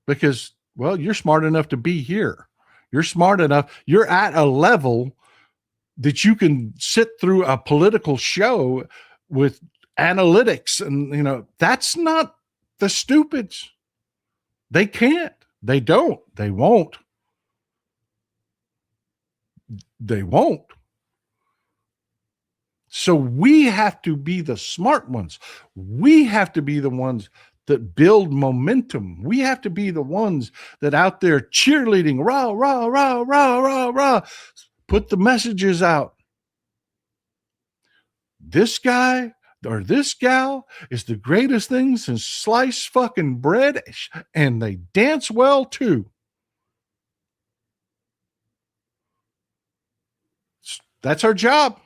because, well, you're smart enough to be here. You're smart enough. You're at a level that you can sit through a political show with analytics and, that's not the stupids. They can't. They don't. They won't. They won't. So we have to be the smart ones. We have to be the ones that build momentum. We have to be the ones that out there cheerleading, rah, rah, rah, rah, rah, rah, put the messages out. This guy or this gal is the greatest thing since sliced fucking bread, and they dance well too. That's our job.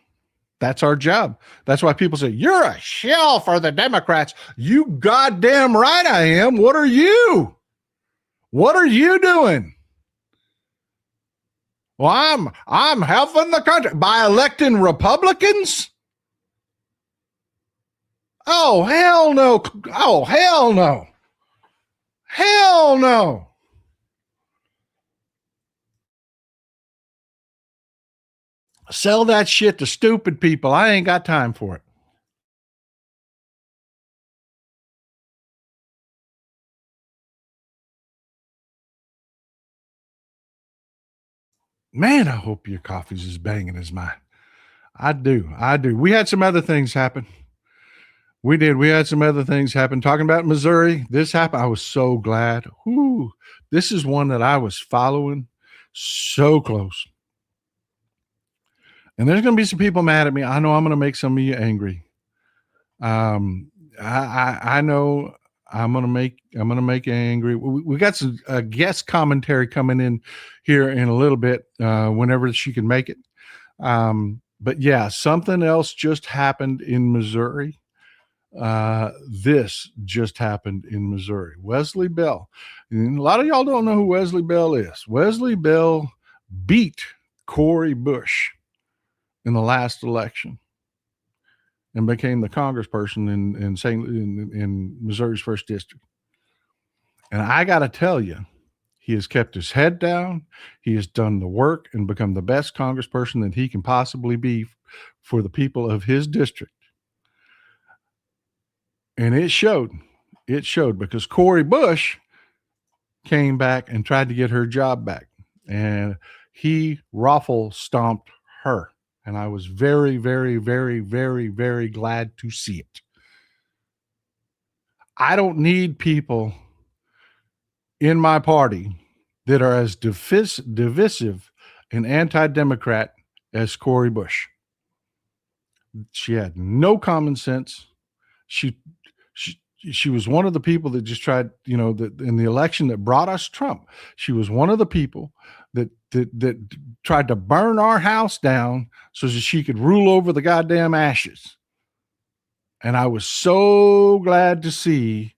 That's our job. That's why people say, you're a shell for the Democrats. You goddamn right I am. What are you? What are you doing? Well, I'm helping the country by electing Republicans? Oh, hell no. Oh, hell no. Hell no. Sell that shit to stupid people. I ain't got time for it. Man, I hope your coffee's as banging as mine. I do. I do. We had some other things happen. We did. We had some other things happen. Talking about Missouri, this happened. I was so glad. Whoo, this is one that I was following so close. And there's going to be some people mad at me. I know I'm going to make some of you angry. I know I'm going to make you angry. We got some guest commentary coming in here in a little bit, whenever she can make it. But yeah, something else just happened in Missouri. This just happened in Missouri. Wesley Bell. And a lot of y'all don't know who Wesley Bell is. Wesley Bell beat Cori Bush in the last election and became the congressperson in Missouri's first district. And I got to tell you, he has kept his head down. He has done the work and become the best congressperson that he can possibly be for the people of his district. And it showed. It showed because Cori Bush came back and tried to get her job back. And he raffle stomped her. And I was very, very, very, very, very glad to see it. I don't need people in my party that are as divisive and anti-Democrat as Cori Bush. She had no common sense. She was one of the people that just tried, in the election that brought us Trump. She was one of the people that tried to burn our house down so that she could rule over the goddamn ashes. And I was so glad to see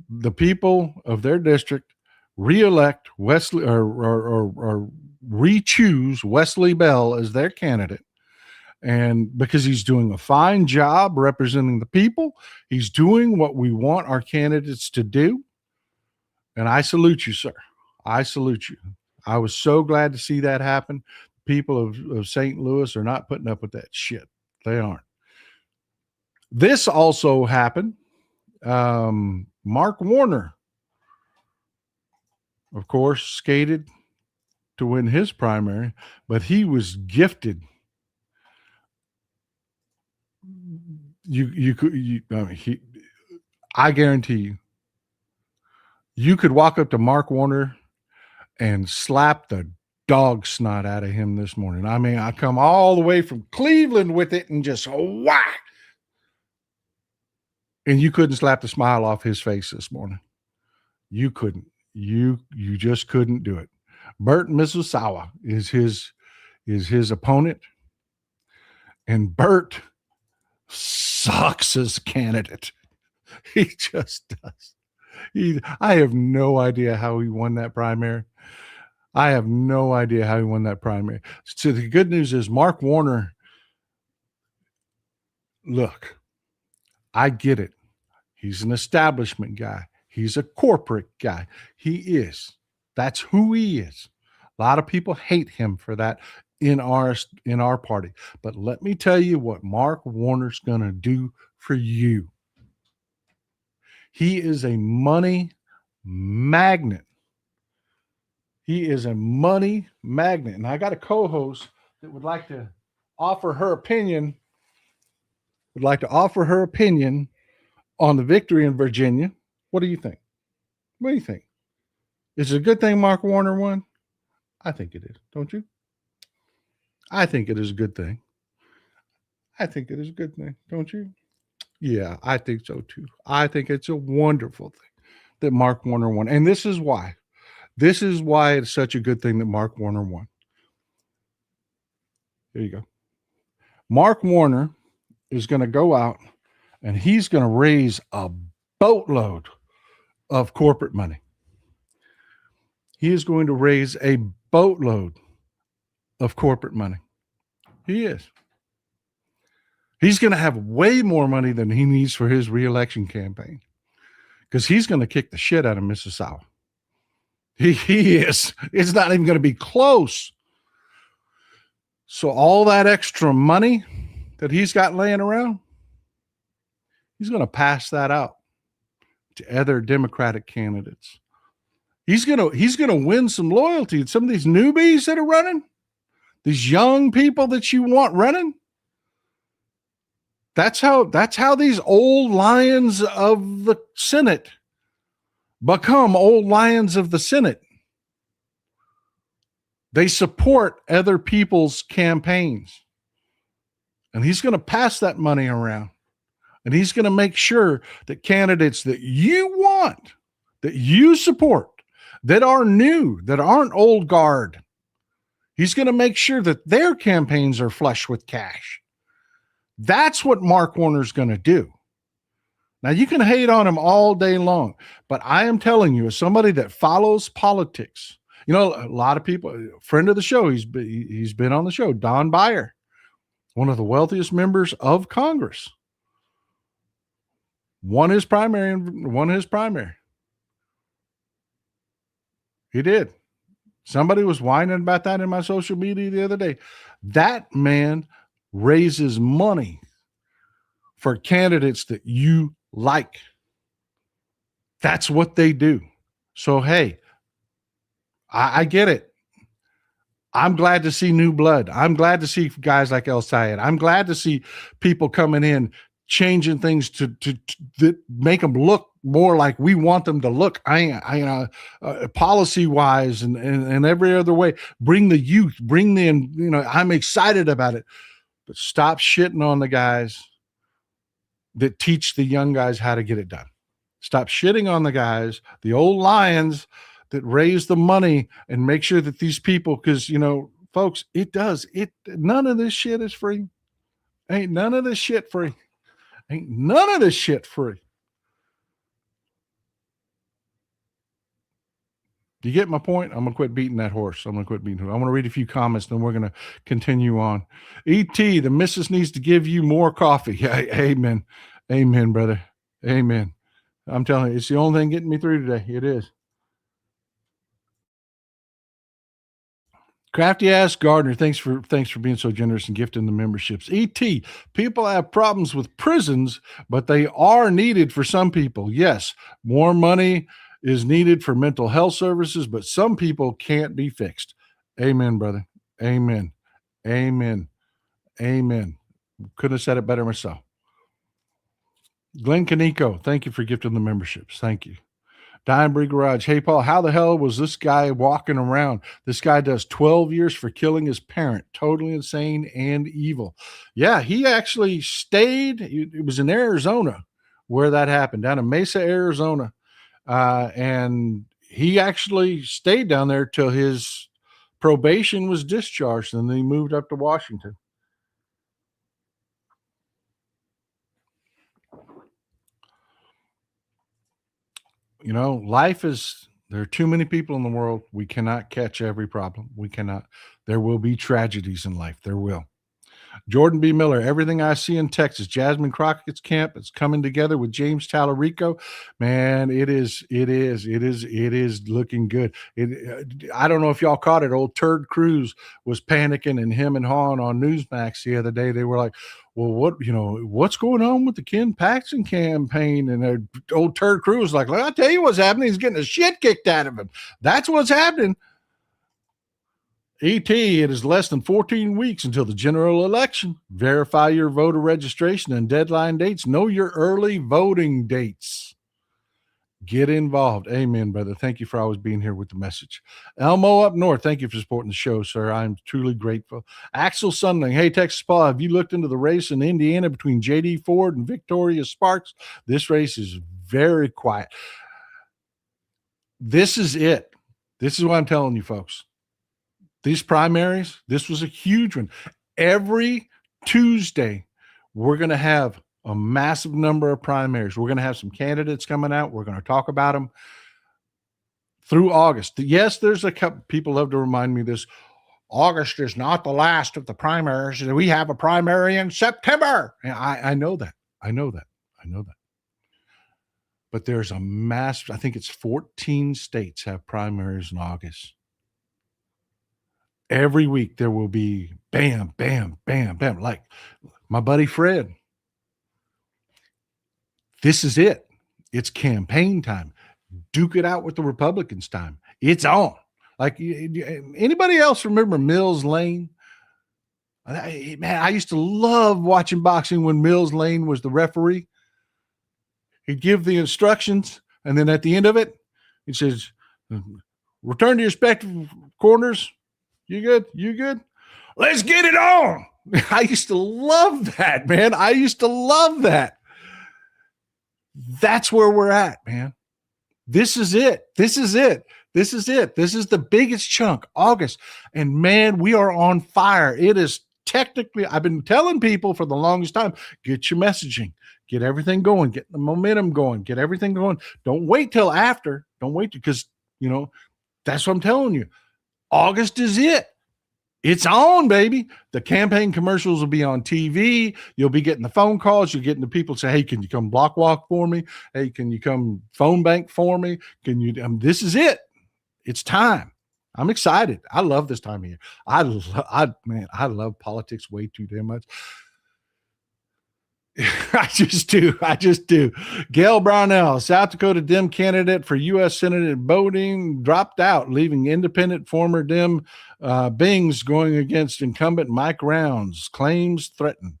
the people of their district reelect Wesley or re-choose Wesley Bell as their candidate. And because he's doing a fine job representing the people, he's doing what we want our candidates to do. And I salute you, sir. I salute you. I was so glad to see that happen. People of St. Louis are not putting up with that shit. They aren't. This also happened. Mark Warner, of course, skated to win his primary, but he was gifted. I guarantee you could walk up to Mark Warner and slap the dog snot out of him this morning. I mean, I come all the way from Cleveland with it and just whack. And you couldn't slap the smile off his face this morning. You couldn't. You just couldn't do it. Bert Misusawa is his opponent. And Bert sucks as a candidate. He just does. I have no idea how he won that primary. So the good news is Mark Warner, look, I get it. He's an establishment guy. He's a corporate guy. He is. That's who he is. A lot of people hate him for that in our party. But let me tell you what Mark Warner's going to do for you. He is a money magnet. He is a money magnet. And I got a co-host that would like to offer her opinion, on the victory in Virginia. What do you think? What do you think? Is it a good thing Mark Warner won? I think it is. Don't you? I think it is a good thing. I think it is a good thing. Don't you? Yeah, I think so too. I think it's a wonderful thing that Mark Warner won. And this is why. This is why it's such a good thing that Mark Warner won. There you go. Mark Warner is going to go out and he's going to raise a boatload of corporate money. He is going to raise a boatload of corporate money. He is. He's going to have way more money than he needs for his reelection campaign because he's going to kick the shit out of Mississauga. He is. It's not even going to be close. So all that extra money that he's got laying around, he's going to pass that out to other Democratic candidates. He's going to win some loyalty. Some of these newbies that are running, these young people that you want running, that's how these old lions of the Senate become old lions of the Senate. They support other people's campaigns. And he's going to pass that money around. And he's going to make sure that candidates that you want, that you support, that are new, that aren't old guard, he's going to make sure that their campaigns are flush with cash. That's what Mark Warner's going to do. Now, you can hate on him all day long, but I am telling you, as somebody that follows politics, you know, a lot of people, a friend of the show, he's been on the show, Don Beyer, one of the wealthiest members of Congress, won his primary. He did. Somebody was whining about that in my social media the other day. That man raises money for candidates that you like. That's what they do. So, hey, I get it. I'm glad to see new blood. I'm glad to see guys like El-Sayed. I'm glad to see people coming in, changing things to make them look more like we want them to look. Policy wise and every other way. Bring the youth. Bring the. I'm excited about it. But stop shitting on the guys that teach the young guys how to get it done. Stop shitting on the guys, the old lions that raise the money and make sure that these people, because, folks, none of this shit is free. Ain't none of this shit free. Ain't none of this shit free. Do you get my point? I'm going to quit beating that horse. I want to read a few comments, then we're going to continue on. E.T., the missus needs to give you more coffee. Amen. Amen, brother. Amen. I'm telling you, it's the only thing getting me through today. It is. Crafty Ass Gardner, thanks for being so generous and gifting the memberships. E.T., people have problems with prisons, but they are needed for some people. Yes, more money is needed for mental health services, but some people can't be fixed. Amen, brother. Amen. Amen. Amen. Couldn't have said it better myself. Glenn Kaneko, thank you for gifting the memberships. Thank you. Diamond Garage. Hey, Paul, how the hell was this guy walking around? This guy does 12 years for killing his parent. Totally insane and evil. Yeah, he actually stayed. It was in Arizona where that happened, down in Mesa, Arizona. And he actually stayed down there till his probation was discharged, and then he moved up to Washington. There are too many people in the world. We cannot catch every problem. We cannot. There will be tragedies in life. There will. Jordan B. Miller, everything I see in Texas, Jasmine Crockett's camp, it's coming together with James Tallarico. Man, it is looking good. I don't know if y'all caught it. Old Turd Cruz was panicking, and him and Hahn on Newsmax the other day, they were like, well, what's going on with the Ken Paxton campaign? And old Turd Cruz was like, I'll tell you what's happening. He's getting the shit kicked out of him. That's what's happening. ET, it is less than 14 weeks until the general election. Verify your voter registration and deadline dates. Know your early voting dates. Get involved. Amen, brother. Thank you for always being here with the message. Elmo up north, thank you for supporting the show, sir. I'm truly grateful. Axel Sundling, hey, Texas Paul, have you looked into the race in Indiana between J.D. Ford and Victoria Sparks? This race is very quiet. This is it. This is what I'm telling you, folks. These primaries, this was a huge one. Every Tuesday, we're going to have a massive number of primaries. We're going to have some candidates coming out. We're going to talk about them through August. Yes, there's a couple people love to remind me this. August is not the last of the primaries. We have a primary in September. And I know that. I know that. But there's a massive, I think it's 14 states have primaries in August. Every week there will be bam, bam, bam, bam. Like my buddy Fred. This is it. It's campaign time. Duke it out with the Republicans time. It's on. Like anybody else remember Mills Lane? Man, I used to love watching boxing when Mills Lane was the referee. He'd give the instructions, and then at the end of it, he says, return to your respective corners. You good? You good? Let's get it on. I used to love that, man. I used to love that. That's where we're at, man. This is it. This is it. This is it. This is the biggest chunk, August. And man, we are on fire. It is technically, I've been telling people for the longest time, get your messaging, get everything going, get the momentum going, get everything going. Don't wait till after. Don't wait because, that's what I'm telling you. August is it. It's on, baby. The campaign commercials will be on TV. You'll be getting the phone calls. You're getting the people say, hey, can you come block walk for me? Hey, can you come phone bank for me? Can you? This is it. It's time. I'm excited. I love this time of year. I love politics way too damn much. I just do. Gail Brownell, South Dakota Dem candidate for U.S. Senate voting, dropped out, leaving independent former Dem Bings going against incumbent Mike Rounds. Claims threatened.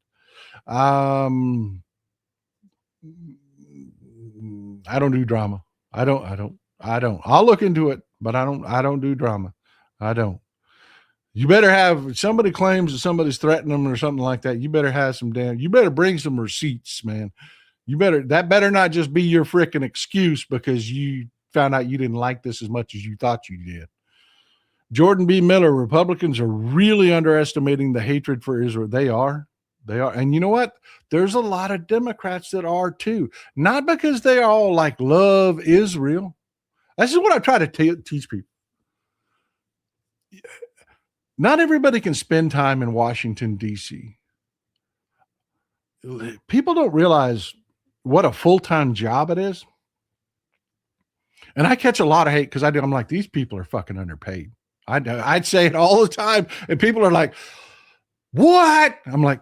I don't do drama. I don't. I'll look into it, but I don't do drama. I don't. You better have, if somebody claims that somebody's threatening them or something like that, you better have you better bring some receipts, man. That better not just be your freaking excuse because you found out you didn't like this as much as you thought you did. Jordan B. Miller, Republicans are really underestimating the hatred for Israel. They are. And you know what? There's a lot of Democrats that are too. Not because they all like love Israel. This is what I try to teach people. Not everybody can spend time in Washington, D.C. People don't realize what a full-time job it is. And I catch a lot of hate because I'm like, these people are fucking underpaid. I'd say it all the time. And people are like, what? I'm like,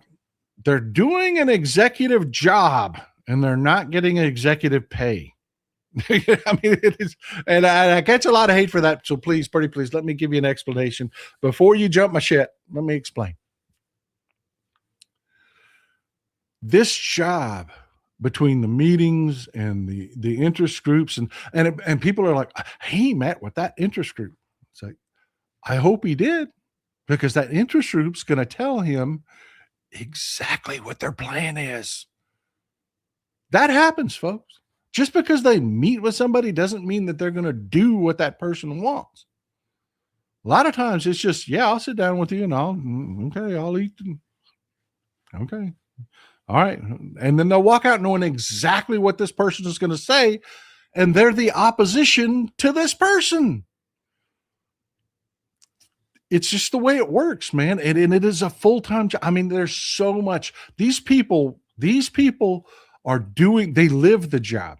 they're doing an executive job and they're not getting executive pay. I mean, it is, and I catch a lot of hate for that. So please, pretty please, let me give you an explanation before you jump my shit. Let me explain. This job between the meetings and the interest groups and people are like, hey, Matt, with that interest group, it's like, I hope he did, because that interest group's going to tell him exactly what their plan is. That happens, folks. Just because they meet with somebody doesn't mean that they're going to do what that person wants. A lot of times it's just, yeah, I'll sit down with you and I'll eat. Okay. All right. And then they'll walk out knowing exactly what this person is going to say. And they're the opposition to this person. It's just the way it works, man. And it is a full-time job. I mean, there's so much. These people are doing, they live the job.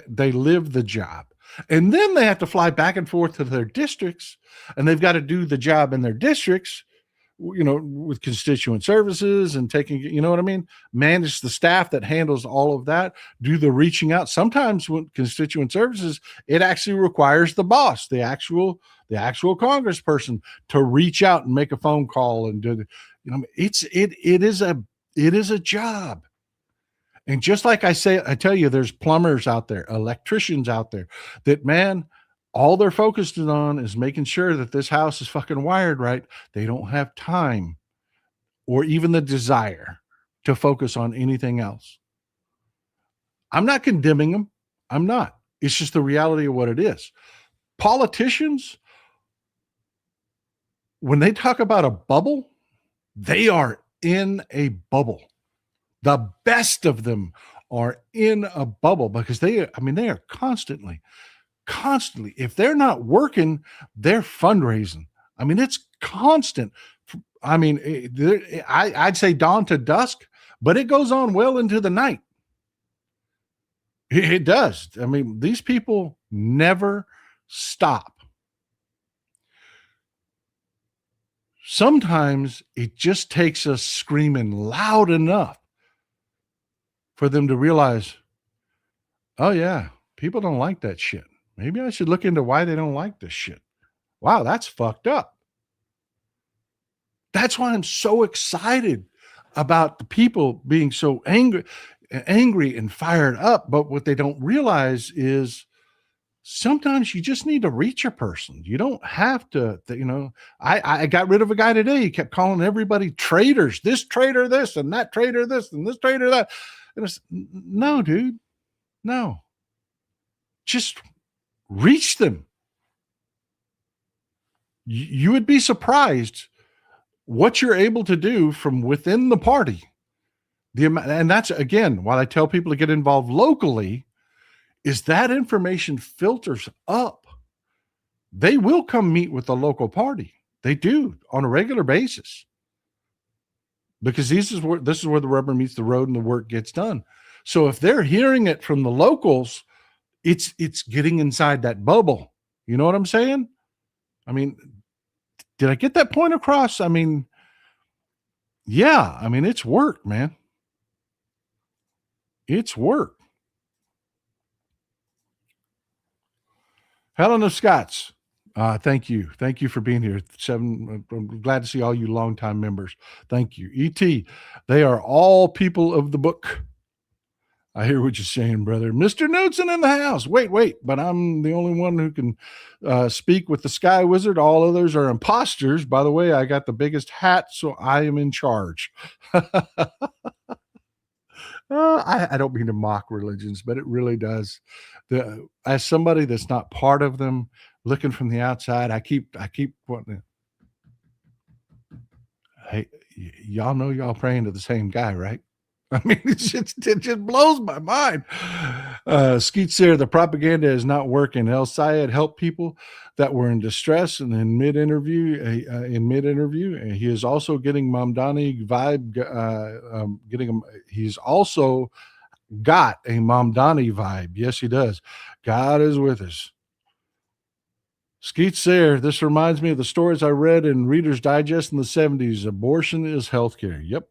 They live the job. And then they have to fly back and forth to their districts, and they've got to do the job in their districts, with constituent services and taking, you know what I mean? Manage the staff that handles all of that, do the reaching out. Sometimes when constituent services, it actually requires the boss, the actual congressperson to reach out and make a phone call and do the, it is a job. And just like I tell you, there's plumbers out there, electricians out there that, man, all they're focused on is making sure that this house is fucking wired right. They don't have time or even the desire to focus on anything else. I'm not condemning them. I'm not. It's just the reality of what it is. Politicians, when they talk about a bubble, they are in a bubble. The best of them are in a bubble because they are constantly, if they're not working, they're fundraising. I mean, it's constant. I mean, I'd say dawn to dusk, but it goes on well into the night. It does. I mean, these people never stop. Sometimes it just takes us screaming loud enough for them to realize, oh yeah, people don't like that shit. Maybe I should look into why they don't like this shit. Wow, that's fucked up. That's why I'm so excited about the people being so angry and fired up. But what they don't realize is sometimes you just need to reach a person. You don't have to, I got rid of a guy today. He kept calling everybody traitors, this traitor, this, and that traitor, this, and this traitor, that. And it's, no, dude, no. Just reach them. You would be surprised what you're able to do from within the party. And that's, again, while I tell people to get involved locally, is that information filters up. They will come meet with the local party. They do on a regular basis. Because this is where the rubber meets the road and the work gets done. So if they're hearing it from the locals, it's getting inside that bubble. You know what I'm saying? I mean, did I get that point across? I mean, yeah, I mean, it's work, man. It's work. Helen of Scots, thank you. Thank you for being here. I'm glad to see all you longtime members. Thank you. E.T., they are all people of the book. I hear what you're saying, brother. Mr. Knudsen in the house. Wait, but I'm the only one who can speak with the Sky Wizard. All others are imposters. By the way, I got the biggest hat, so I am in charge. I don't mean to mock religions, but it really does. As somebody that's not part of them, looking from the outside, I keep wanting to, hey, y'all know y'all praying to the same guy, right? I mean, it just blows my mind. Skeet Sayre, the propaganda is not working. El-Sayed helped people that were in distress, and in mid-interview, and he is also getting Mamdani vibe. He's also got a Mamdani vibe. Yes, he does. God is with us. Skeet Sayre, this reminds me of the stories I read in Reader's Digest in the 70s. Abortion is healthcare. Yep.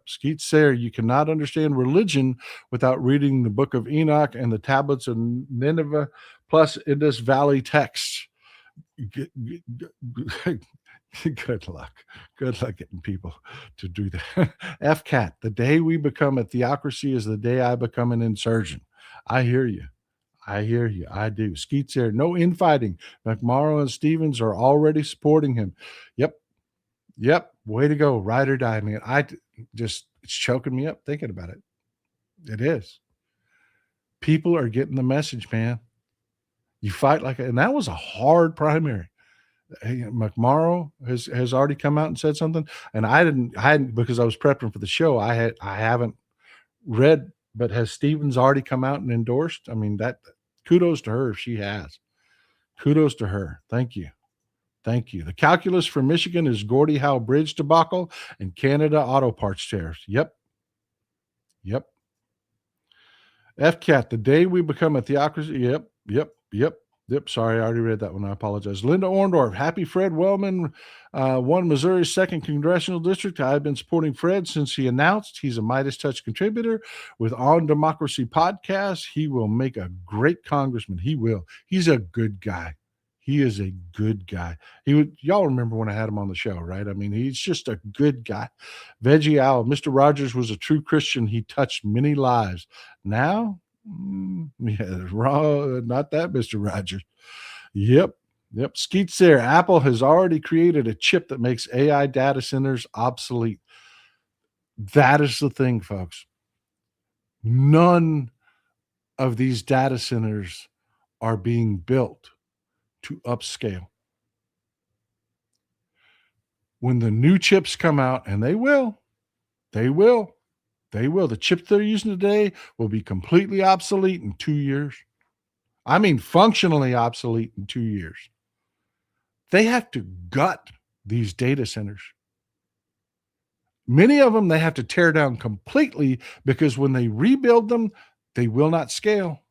Skeet Sayre, you cannot understand religion without reading the book of Enoch and the tablets of Nineveh, plus Indus Valley texts. Good luck. Good luck getting people to do that. FCAT, the day we become a theocracy is the day I become an insurgent. I hear you. I do. Skeet Sayre, no infighting. McMorrow and Stevens are already supporting him. Yep. Way to go. Ride or die, man. It's choking me up thinking about it. It is. People are getting the message, man. You fight and that was a hard primary. McMorrow has already come out and said something, and I hadn't because I was prepping for the show. I haven't read, but has Stevens already come out and endorsed? I mean, that kudos to her if she has. Kudos to her. Thank you. Thank you. The calculus for Michigan is Gordie Howe Bridge debacle and Canada auto parts tariffs. Yep. Yep. FCAT, the day we become a theocracy. Yep. Yep. Yep. Yep. Sorry, I already read that one. I apologize. Linda Orndorff, happy Fred Wellman won Missouri's 2nd congressional district. I've been supporting Fred since he announced he's a Midas Touch contributor with On Democracy podcast. He will make a great congressman. He will. He's a good guy. He is a good guy. Y'all remember when I had him on the show, right? I mean, he's just a good guy. Veggie Owl, Mr. Rogers was a true Christian. He touched many lives. Now, yeah, wrong, not that, Mr. Rogers. Yep. Skeet's there. Apple has already created a chip that makes AI data centers obsolete. That is the thing, folks. None of these data centers are being built to upscale. When the new chips come out, and they will, the chips they're using today will be completely obsolete in 2 years. I mean, functionally obsolete in 2 years. They have to gut these data centers. Many of them they have to tear down completely because when they rebuild them, they will not scale.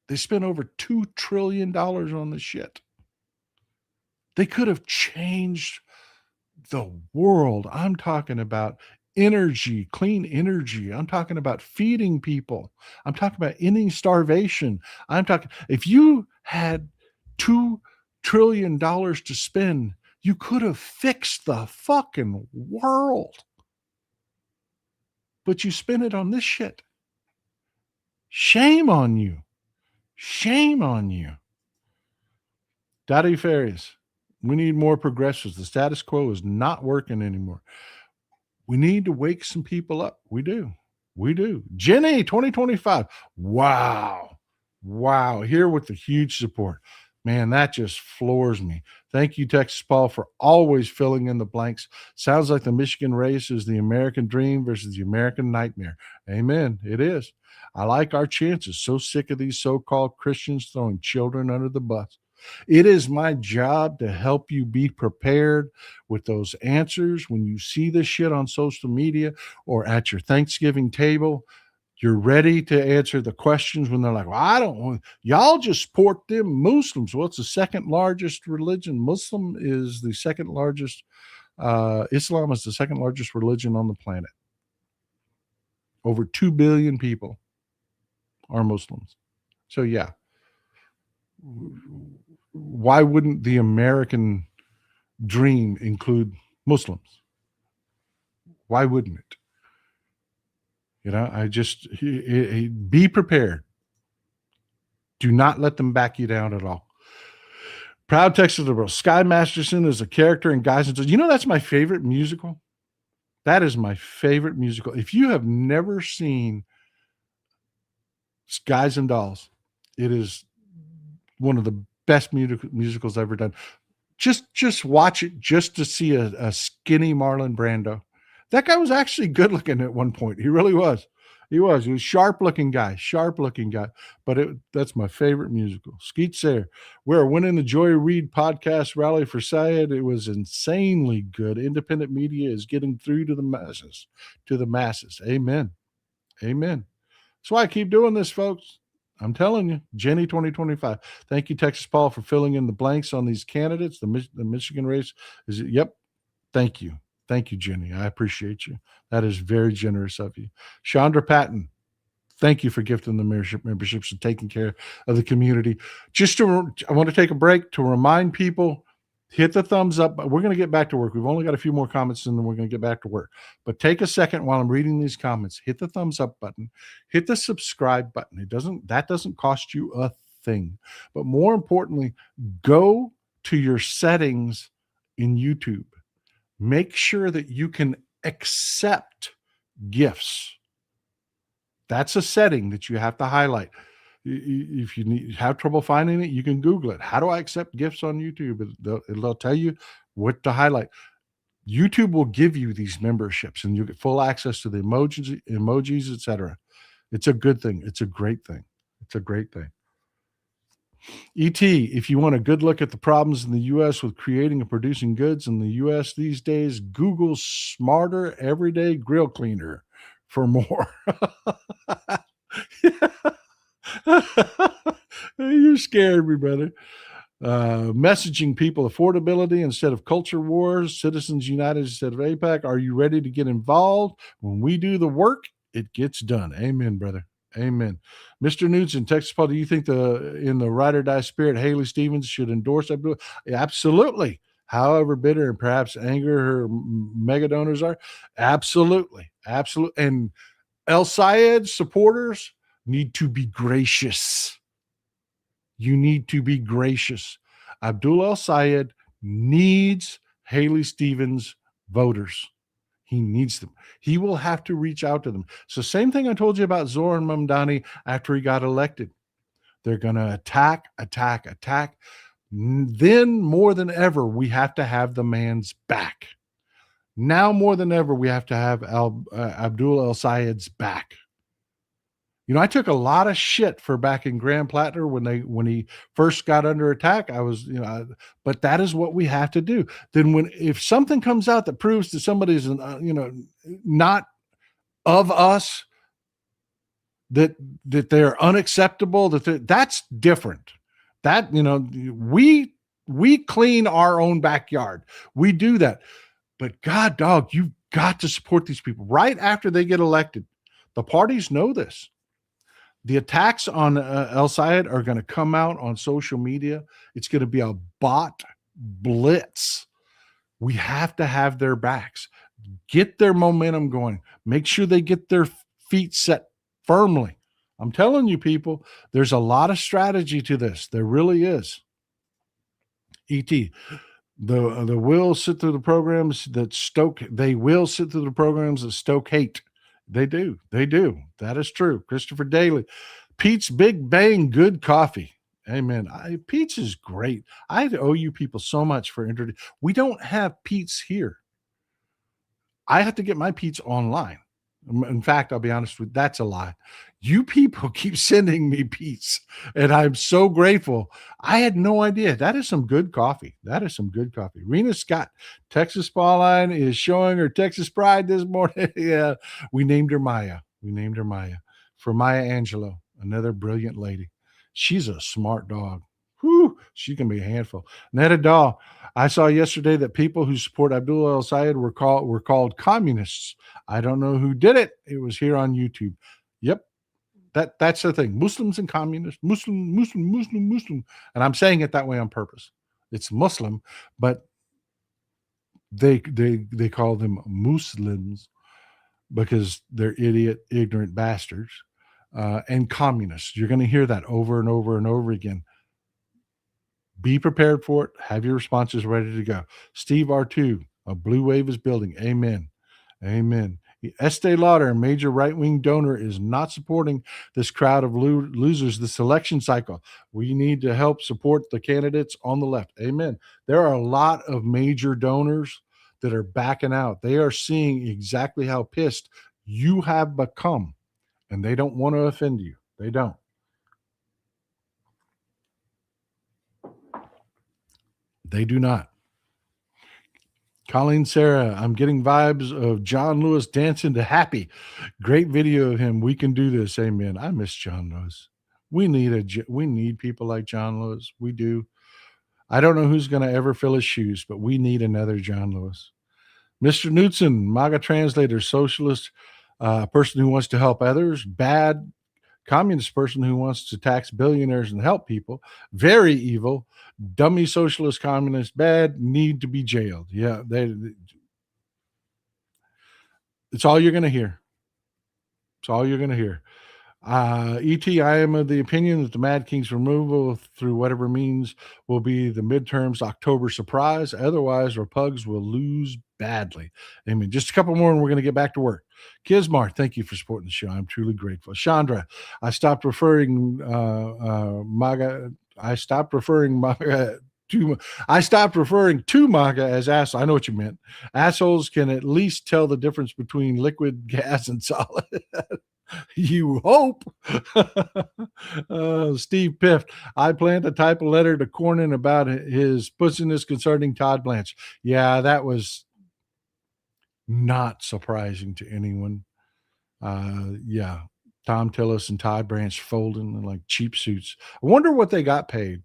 They spent over $2 trillion on this shit. They could have changed the world. I'm talking about energy, clean energy. I'm talking about feeding people. I'm talking about ending starvation. If you had $2 trillion to spend, you could have fixed the fucking world. But you spent it on this shit. Shame on you. Shame on you. Daddy Fairies, we need more progressives. The status quo is not working anymore. We need to wake some people up. We do. Jenny, 2025. Wow. Here with the huge support. Man, that just floors me. Thank you, Texas Paul, for always filling in the blanks. Sounds like the Michigan race is the American dream versus the American nightmare. Amen. It is. I like our chances. So sick of these so-called Christians throwing children under the bus. It is my job to help you be prepared with those answers when you see this shit on social media or at your Thanksgiving table. You're ready to answer the questions when they're like, well, I don't want, y'all just support them Muslims. Well, it's the second largest religion. Islam is the second largest religion on the planet. Over 2 billion people are Muslims. So yeah. Why wouldn't the American dream include Muslims? Why wouldn't it? Be prepared. Do not let them back you down at all. Proud Texas Liberal. Sky Masterson is a character in Guys and Dolls. You know, that's my favorite musical. That is my favorite musical. If you have never seen Guys and Dolls, it is one of the best musicals ever done. Just watch it just to see a skinny Marlon Brando. That guy was actually good looking at one point. He really was. He was a sharp looking guy. But that's my favorite musical. Skeet Sayer. We're winning the Joy Reid podcast rally for Syed. It was insanely good. Independent media is getting through to the masses. Amen. That's why I keep doing this, folks. I'm telling you, Jenny 2025. Thank you, Texas Paul, for filling in the blanks on these candidates. The Michigan race is, yep. Thank you, Jenny. I appreciate you. That is very generous of you. Chandra Patton, thank you for gifting the memberships and taking care of the community. I want to take a break to remind people, hit the thumbs up. We're going to get back to work. We've only got a few more comments and then we're going to get back to work. But take a second while I'm reading these comments. Hit the thumbs up button. Hit the subscribe button. That doesn't cost you a thing. But more importantly, go to your settings in YouTube. Make sure that you can accept gifts. That's a setting that you have to highlight. If you have trouble finding it, you can Google it. How do I accept gifts on YouTube? It'll tell you what to highlight. YouTube will give you these memberships and you get full access to the emojis, etc. It's a good thing. It's a great thing. ET, if you want a good look at the problems in the U.S. with creating and producing goods in the U.S. these days, Google smarter everyday grill cleaner for more. You scared me, brother. Messaging people affordability instead of culture wars, Citizens United instead of APAC. Are you ready to get involved? When we do the work, it gets done. Amen, brother. Amen. Mr. Newton, Texas Paul, do you think in the ride or die spirit, Haley Stevens should endorse Abdul? Absolutely. However bitter and perhaps anger her mega donors are, absolutely, absolutely. And El-Sayed supporters need to be gracious. You need to be gracious. Abdul El-Sayed needs Haley Stevens voters. He needs them. He will have to reach out to them. So same thing I told you about Zoran Mamdani after he got elected. They're going to attack. Then more than ever, we have to have the man's back. Now more than ever, we have to have Abdul El-Sayed's back. You know, I took a lot of shit for backing Graham Plattner when he first got under attack. I was, but that is what we have to do. Then if something comes out that proves that somebody's, not of us, that they're unacceptable, that's different. That, we clean our own backyard. We do that. But God, dog, you've got to support these people right after they get elected. The parties know this. The attacks on El-Sayed are going to come out on social media. It's going to be a bot blitz. We have to have their backs. Get their momentum going. Make sure they get their feet set firmly. I'm telling you, people, there's a lot of strategy to this. There really is. E.T., the will sit through the programs that stoke. They will sit through the programs that stoke hate. They do. That is true. Christopher Daly, Pete's Big Bang Good Coffee. Amen. Pete's is great. I owe you people so much for introducing. We don't have Pete's here. I have to get my Pete's online. In fact, I'll be honest with you, that's a lie. You people keep sending me Pete's, and I'm so grateful. I had no idea. That is some good coffee. Rena Scott, Texas Pauline is showing her Texas pride this morning. Yeah, we named her Maya. For Maya Angelou, another brilliant lady. She's a smart dog. Whew, she can be a handful. Netta Daw, I saw yesterday that people who support Abdul El-Sayed were called communists. I don't know who did it. It was here on YouTube. Yep. That's the thing. Muslims and communists. Muslim. And I'm saying it that way on purpose. It's Muslim, but they call them Muslims because they're idiot, ignorant bastards. And communists. You're going to hear that over and over and over again. Be prepared for it. Have your responses ready to go. Steve R2, a blue wave is building. Amen. Estee Lauder, a major right-wing donor, is not supporting this crowd of losers this election cycle. We need to help support the candidates on the left. Amen. There are a lot of major donors that are backing out. They are seeing exactly how pissed you have become, and they don't want to offend you. They don't. They do not. Colleen Sarah, I'm getting vibes of John Lewis dancing to Happy. Great video of him. We can do this. Amen. I miss John Lewis. We need people like John Lewis. We do. I don't know who's going to ever fill his shoes, but we need another John Lewis. Mr. Knudsen, MAGA translator, socialist, person who wants to help others, bad communist person who wants to tax billionaires and help people, very evil, dummy socialist communist, bad, need to be jailed. Yeah, it's all you're going to hear. E.T., I am of the opinion that the Mad King's removal through whatever means will be the midterms October surprise. Otherwise, our pugs will lose badly. Amen. Just a couple more and we're going to get back to work. Kismar, thank you for supporting the show. I'm truly grateful. Chandra, I stopped referring MAGA I stopped referring to MAGA as assholes. I know what you meant. Assholes can at least tell the difference between liquid, gas, and solid. You hope. Steve Piff. I plan to type a letter to Cornyn about his pussiness concerning Todd Blanche. Yeah, that was not surprising to anyone. Yeah, Tom Tillis and Todd Branch folding like cheap suits. I wonder what they got paid.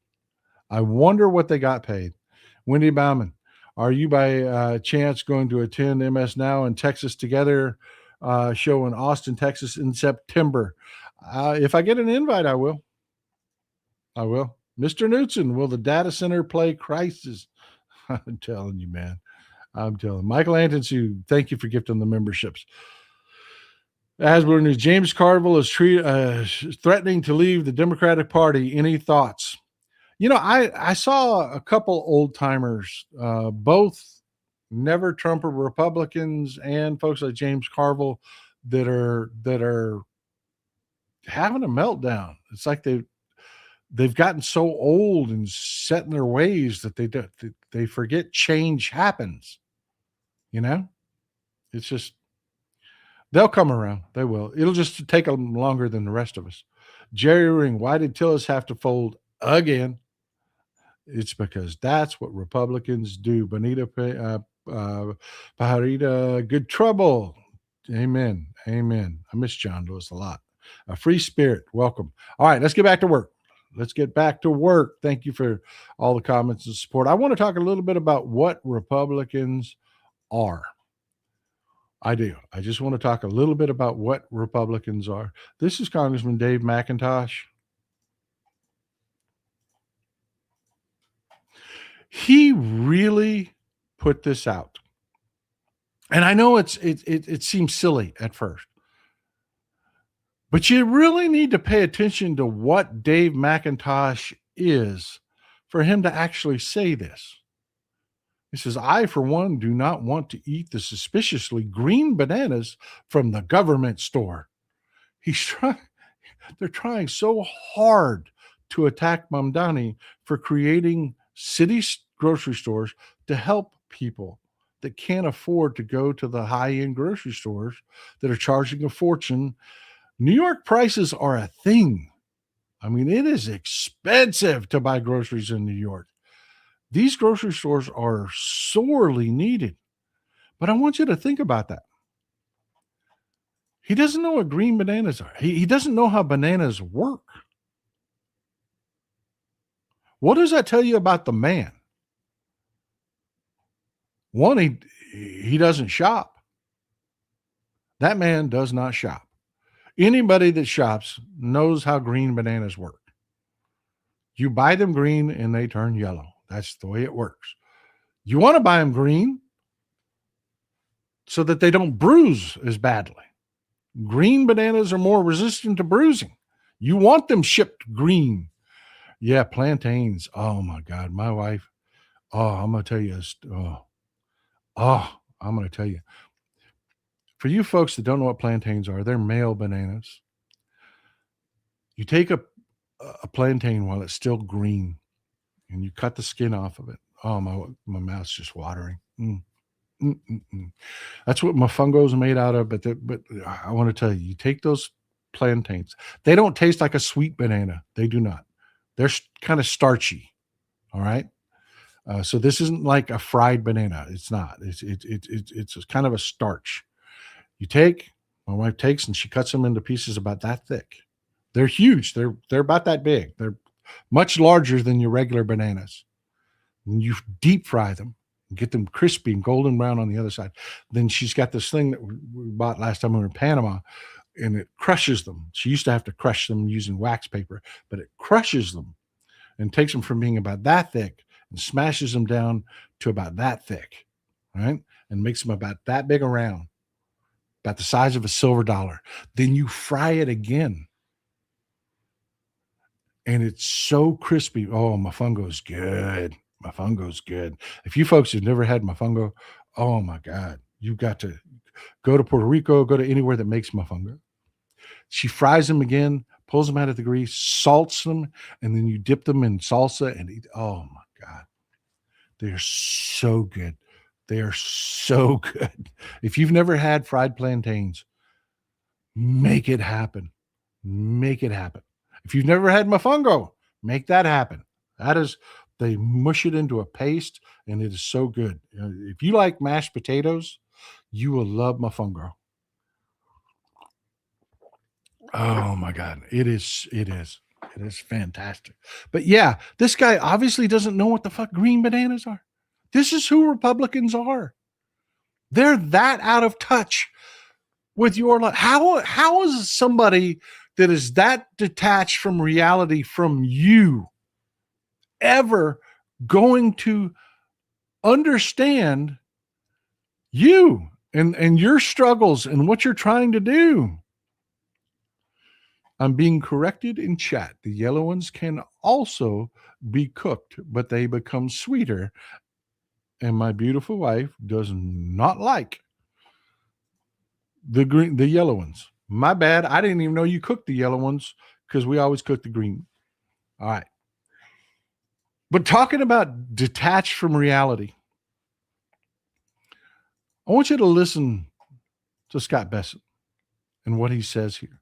Wendy Bauman, are you by chance going to attend MS Now in Texas Together show in Austin, Texas in September? If I get an invite, I will. Mr. Knutson, will the data center play Crisis? I'm telling you, man. I'm telling you. Michael Antonsu, thank you for gifting the memberships. Asbury News, James Carville is threatening to leave the Democratic Party. Any thoughts? You know, I saw a couple old timers, both never Trumper Republicans and folks like James Carville that are having a meltdown. It's like they've gotten so old and set in their ways that they forget change happens. You know, it's just they'll come around. They will. It'll just take them longer than the rest of us. Jerry Ring, why did Tillis have to fold again? It's because that's what Republicans do. Bonita Pajarita, good trouble. Amen. Amen. I miss John Lewis a lot. A free spirit. Welcome. All right, let's get back to work. Thank you for all the comments and support. I want to talk a little bit about what Republicans are. I do. I just want to talk a little bit about what Republicans are. This is Congressman Dave McIntosh. He really put this out. And I know it seems silly at first. But you really need to pay attention to what Dave McIntosh is for him to actually say this. He says, I, for one, do not want to eat the suspiciously green bananas from the government store. They're trying so hard to attack Mamdani for creating city grocery stores to help people that can't afford to go to the high-end grocery stores that are charging a fortune. New York prices are a thing. I mean, it is expensive to buy groceries in New York. These grocery stores are sorely needed. But I want you to think about that. He doesn't know what green bananas are. He doesn't know how bananas work. What does that tell you about the man? One, he doesn't shop. That man does not shop. Anybody that shops knows how green bananas work. You buy them green and they turn yellow. That's the way it works. You want to buy them green so that they don't bruise as badly. Green bananas are more resistant to bruising. You want them shipped green. Yeah, plantains. Oh my God, my wife. Oh, I'm going to tell you. I'm going to tell you. For you folks that don't know what plantains are, they're male bananas. You take a plantain while it's still green and you cut the skin off of it. Oh, my mouth's just watering. That's what mofungos are made out of. But I want to tell you, you take those plantains. They don't taste like a sweet banana. They do not. They're kind of starchy. All right. So this isn't like a fried banana. It's not. It's kind of a starch. My wife takes and she cuts them into pieces about that thick. They're huge. They're about that big. They're much larger than your regular bananas. And you deep fry them and get them crispy and golden brown on the other side. Then she's got this thing that we bought last time we were in Panama, and it crushes them. She used to have to crush them using wax paper, but it crushes them and takes them from being about that thick and smashes them down to about that thick, right? And makes them about that big around, about the size of a silver dollar. Then you fry it again. And it's so crispy. Oh, mofongo's good. Mofongo's good. If you folks have never had mofongo, oh my God, you've got to go to Puerto Rico, go to anywhere that makes mofongo. She fries them again, pulls them out of the grease, salts them, and then you dip them in salsa and eat. Oh my God. They're so good. They are so good. If you've never had fried plantains, make it happen. Make it happen. If you've never had mofongo, make that happen. That is, they mush it into a paste, and it is so good. If you like mashed potatoes, you will love mofongo. Oh my God. It is fantastic. But yeah, this guy obviously doesn't know what the fuck green bananas are. This is who Republicans are. They're that out of touch with your life. How is somebody that is that detached from reality from you ever going to understand you and your struggles and what you're trying to do? I'm being corrected in chat. The yellow ones can also be cooked, but they become sweeter. And my beautiful wife does not like the yellow ones. My bad. I didn't even know you cooked the yellow ones because we always cook the green. All right. But talking about detached from reality, I want you to listen to Scott Bessent and what he says here.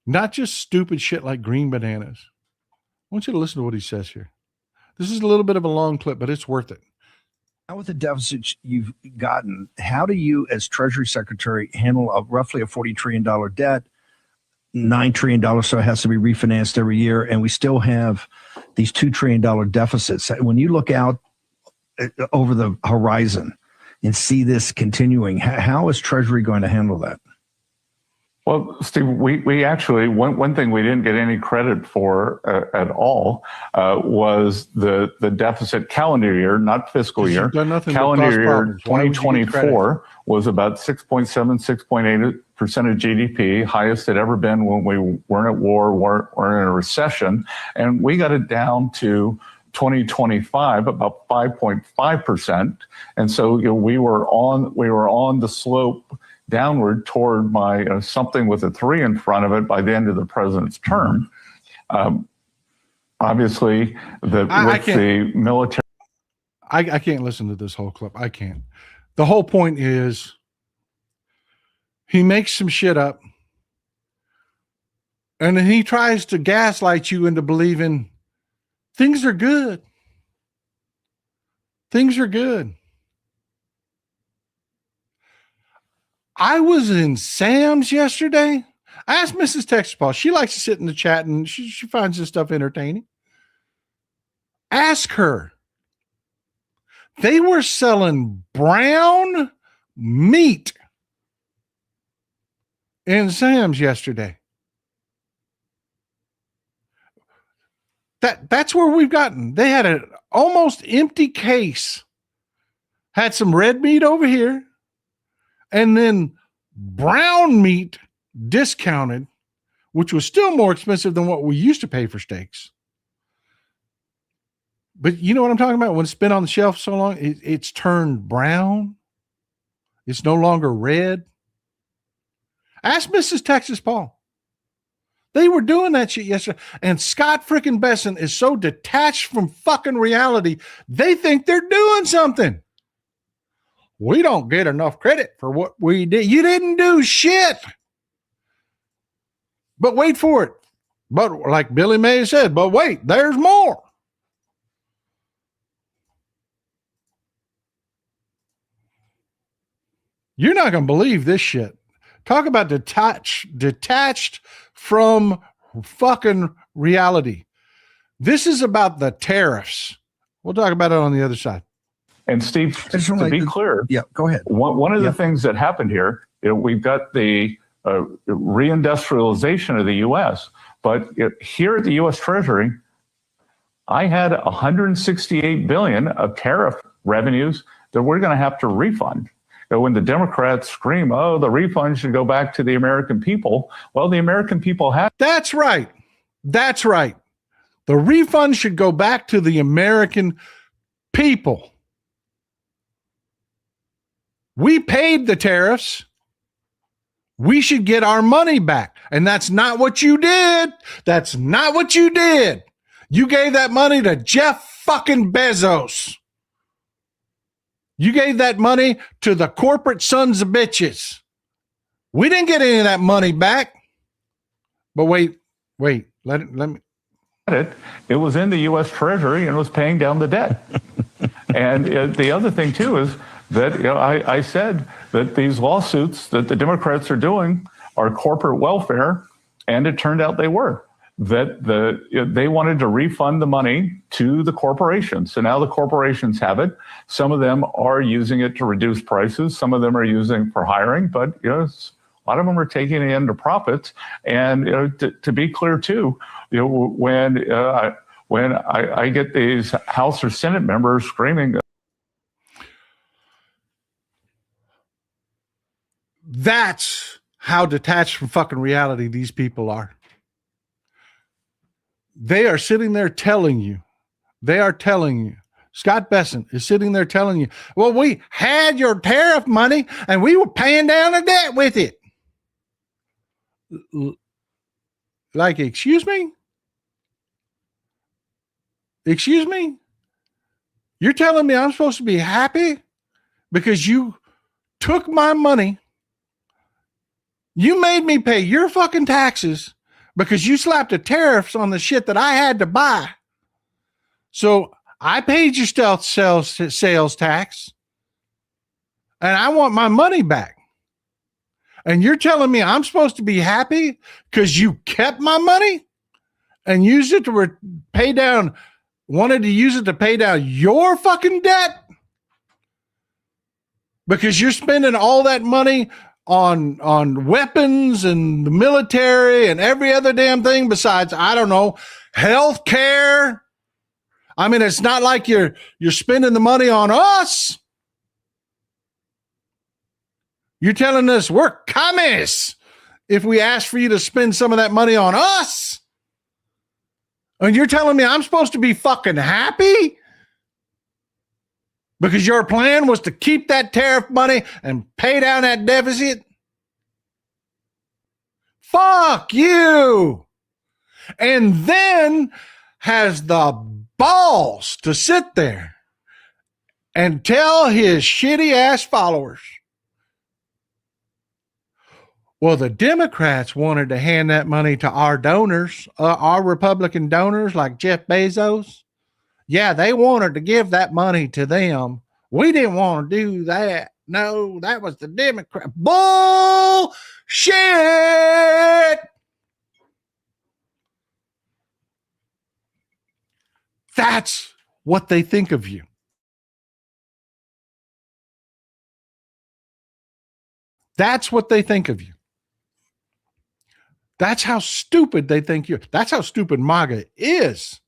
Not just stupid shit like green bananas. I want you to listen to what he says here. This is a little bit of a long clip, but it's worth it. Now, with the deficits you've gotten, how do you, as Treasury Secretary, handle roughly a $40 trillion debt? $9 trillion so it has to be refinanced every year, and we still have these $2 trillion deficits. When you look out over the horizon and see this continuing, how is Treasury going to handle that? Well, Steve, we actually, one thing we didn't get any credit for at all was the deficit calendar year, not fiscal year. Calendar year 2024 was about 6.7, 6.8% of GDP, highest it ever been when we weren't at war, weren't in a recession. And we got it down to 2025, about 5.5%. And so we were on the slope downward toward my something with a 3 in front of it by the end of the president's term. Obviously, the military. I can't listen to this whole clip. I can't. The whole point is he makes some shit up, and then he tries to gaslight you into believing things are good. Things are good. I was in Sam's yesterday. I asked Mrs. Texas Paul. She likes to sit in the chat and she finds this stuff entertaining. Ask her. They were selling brown meat in Sam's yesterday. That's where we've gotten. They had an almost empty case. Had some red meat over here. And then brown meat discounted, which was still more expensive than what we used to pay for steaks. But you know what I'm talking about? When it's been on the shelf so long, it's turned brown. It's no longer red. Ask Mrs. Texas Paul. They were doing that shit yesterday. And Scott freaking Bessent is so detached from fucking reality, they think they're doing something. We don't get enough credit for what we did. You didn't do shit. But wait for it. But like Billy May said, but wait, there's more. You're not going to believe this shit. Talk about detached from fucking reality. This is about the tariffs. We'll talk about it on the other side. And Steve, to be clear, yeah, go ahead. One of the things that happened here, we've got the reindustrialization of the U.S., but here at the U.S. Treasury, I had $168 billion of tariff revenues that we're going to have to refund. When the Democrats scream, "Oh, the refund should go back to the American people," well, the American people have. That's right. That's right. The refund should go back to the American people. We paid the tariffs. We should get our money back. And that's not what you did. That's not what you did. You gave that money to Jeff fucking Bezos. You gave that money to the corporate sons of bitches. We didn't get any of that money back. But wait, let me. It was in the U.S. Treasury and was paying down the debt. And the other thing, too, is that I said that these lawsuits that the Democrats are doing are corporate welfare, and it turned out they were. That they wanted to refund the money to the corporations. So now the corporations have it. Some of them are using it to reduce prices. Some of them are using it for hiring, but a lot of them are taking it into profits. And to be clear too, when I get these House or Senate members screaming, that's how detached from fucking reality these people are. They are sitting there telling you, Scott Bessent is sitting there telling you, well, we had your tariff money and we were paying down the debt with it. Like, excuse me? Excuse me? You're telling me I'm supposed to be happy because you took my money. You made me pay your fucking taxes because you slapped the tariffs on the shit that I had to buy. So I paid your stealth sales tax and I want my money back. And you're telling me I'm supposed to be happy because you kept my money and used it to wanted to use it to pay down your fucking debt? Because you're spending all that money on weapons and the military and every other damn thing besides, I don't know, health care. I mean, it's not like you're spending the money on us. You're telling us we're communists if we ask for you to spend some of that money on us. And you're telling me I'm supposed to be fucking happy because your plan was to keep that tariff money and pay down that deficit? Fuck you. And then has the balls to sit there and tell his shitty ass followers, well, the Democrats wanted to hand that money to our donors, our Republican donors like Jeff Bezos. Yeah, they wanted to give that money to them. We didn't want to do that. No, that was the Democrat. Bullshit. That's what they think of you. That's what they think of you. That's how stupid they think you are. That's how stupid MAGA is.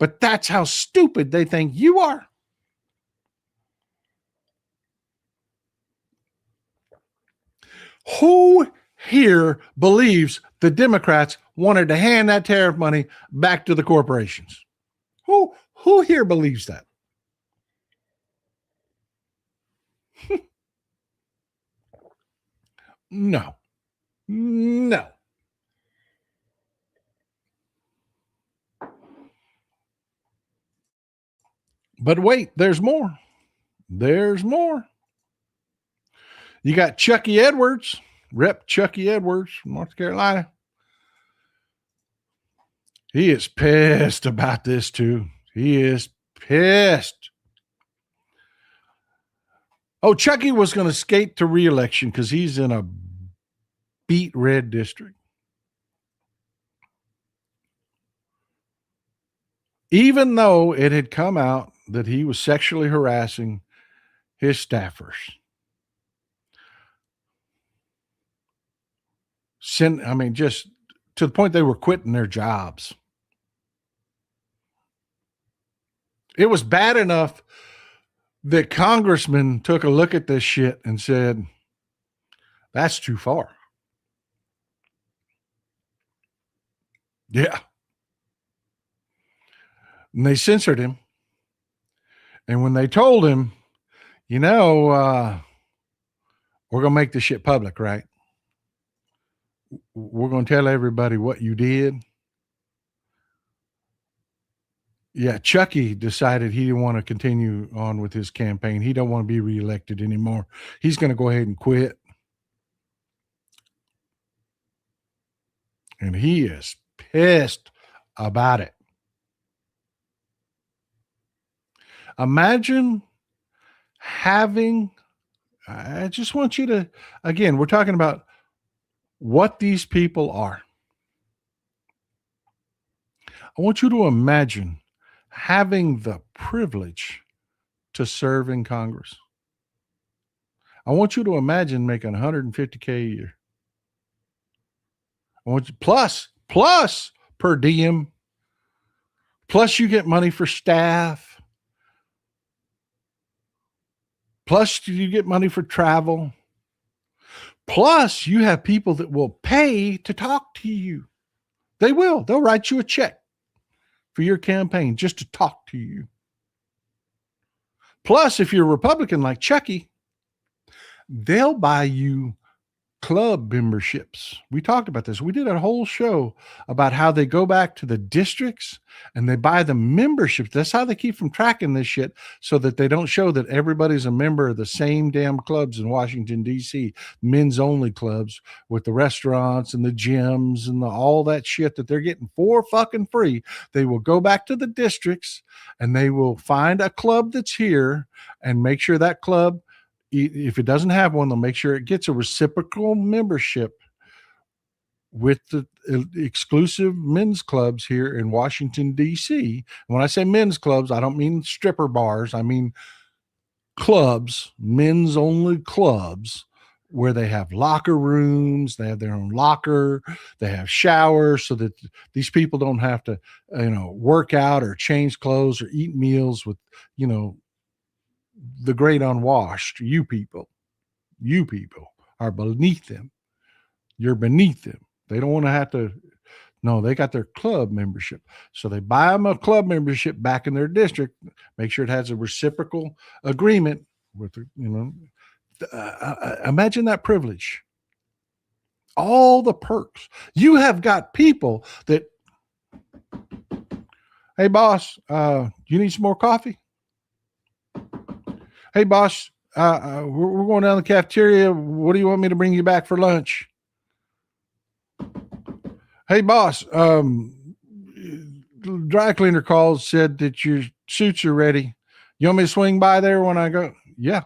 But that's how stupid they think you are. Who here believes the Democrats wanted to hand that tariff money back to the corporations? Who here believes that? No. But wait, there's more. You got Chucky Edwards, Rep. Chucky Edwards from North Carolina. He is pissed about this too. He is pissed. Oh, Chucky was going to skate to re-election because he's in a beat red district. Even though it had come out that he was sexually harassing his staffers. Just to the point they were quitting their jobs. It was bad enough that congressmen took a look at this shit and said, that's too far. Yeah. And they censored him. And when they told him, we're going to make this shit public, right? We're going to tell everybody what you did. Yeah, Chucky decided he didn't want to continue on with his campaign. He don't want to be reelected anymore. He's going to go ahead and quit. And he is pissed about it. Imagine having, I just want you to, again, we're talking about what these people are. I want you to imagine having the privilege to serve in Congress. I want you to imagine making $150K a year. I want you, plus per diem, plus you get money for staff, plus you get money for travel, plus you have people that will pay to talk to you. They will. They'll write you a check for your campaign just to talk to you. Plus, if you're a Republican like Chucky, they'll buy you club memberships. We talked about this. We did a whole show about how they go back to the districts and they buy the memberships. That's how they keep from tracking this shit, so that they don't show that everybody's a member of the same damn clubs in Washington, D.C., men's only clubs with the restaurants and the gyms and all that shit that they're getting for fucking free. They will go back to the districts and they will find a club that's here and make sure that club, if it doesn't have one, they'll make sure it gets a reciprocal membership with the exclusive men's clubs here in Washington, D.C. When I say men's clubs, I don't mean stripper bars. I mean clubs, men's only clubs, where they have locker rooms, they have their own locker, they have showers, so that these people don't have to, work out or change clothes or eat meals with, the great unwashed. You people are beneath them. You're beneath them. They don't want to have to. No, they got their club membership. So they buy them a club membership back in their district, make sure it has a reciprocal agreement with, imagine that privilege. All the perks. You have got people that, hey, boss, you need some more coffee? Hey, boss, we're going down the cafeteria. What do you want me to bring you back for lunch? Hey, boss, dry cleaner called, said that your suits are ready. You want me to swing by there when I go? Yeah,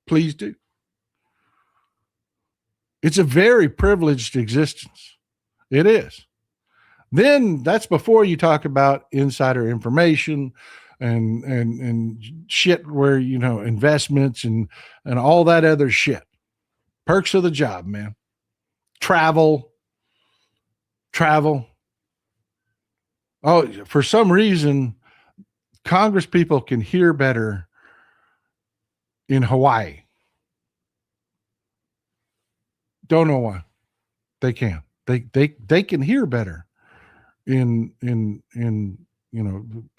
please do. It's a very privileged existence. It is. Then that's before you talk about insider information and shit where, investments and all that other shit. Perks of the job, man. Travel. Oh, for some reason, Congress people can hear better in Hawaii. Don't know why. They can. They can hear better in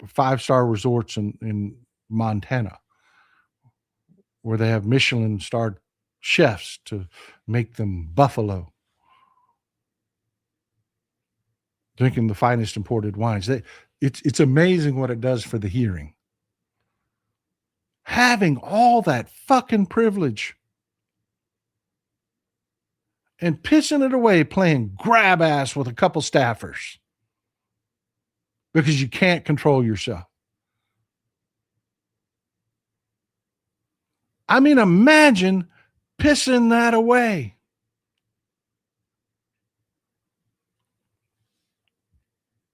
5-star resorts in Montana, where they have Michelin starred chefs to make them buffalo, drinking the finest imported wines. It's amazing what it does for the hearing. Having all that fucking privilege and pissing it away playing grab ass with a couple staffers because you can't control yourself. I mean, imagine pissing that away.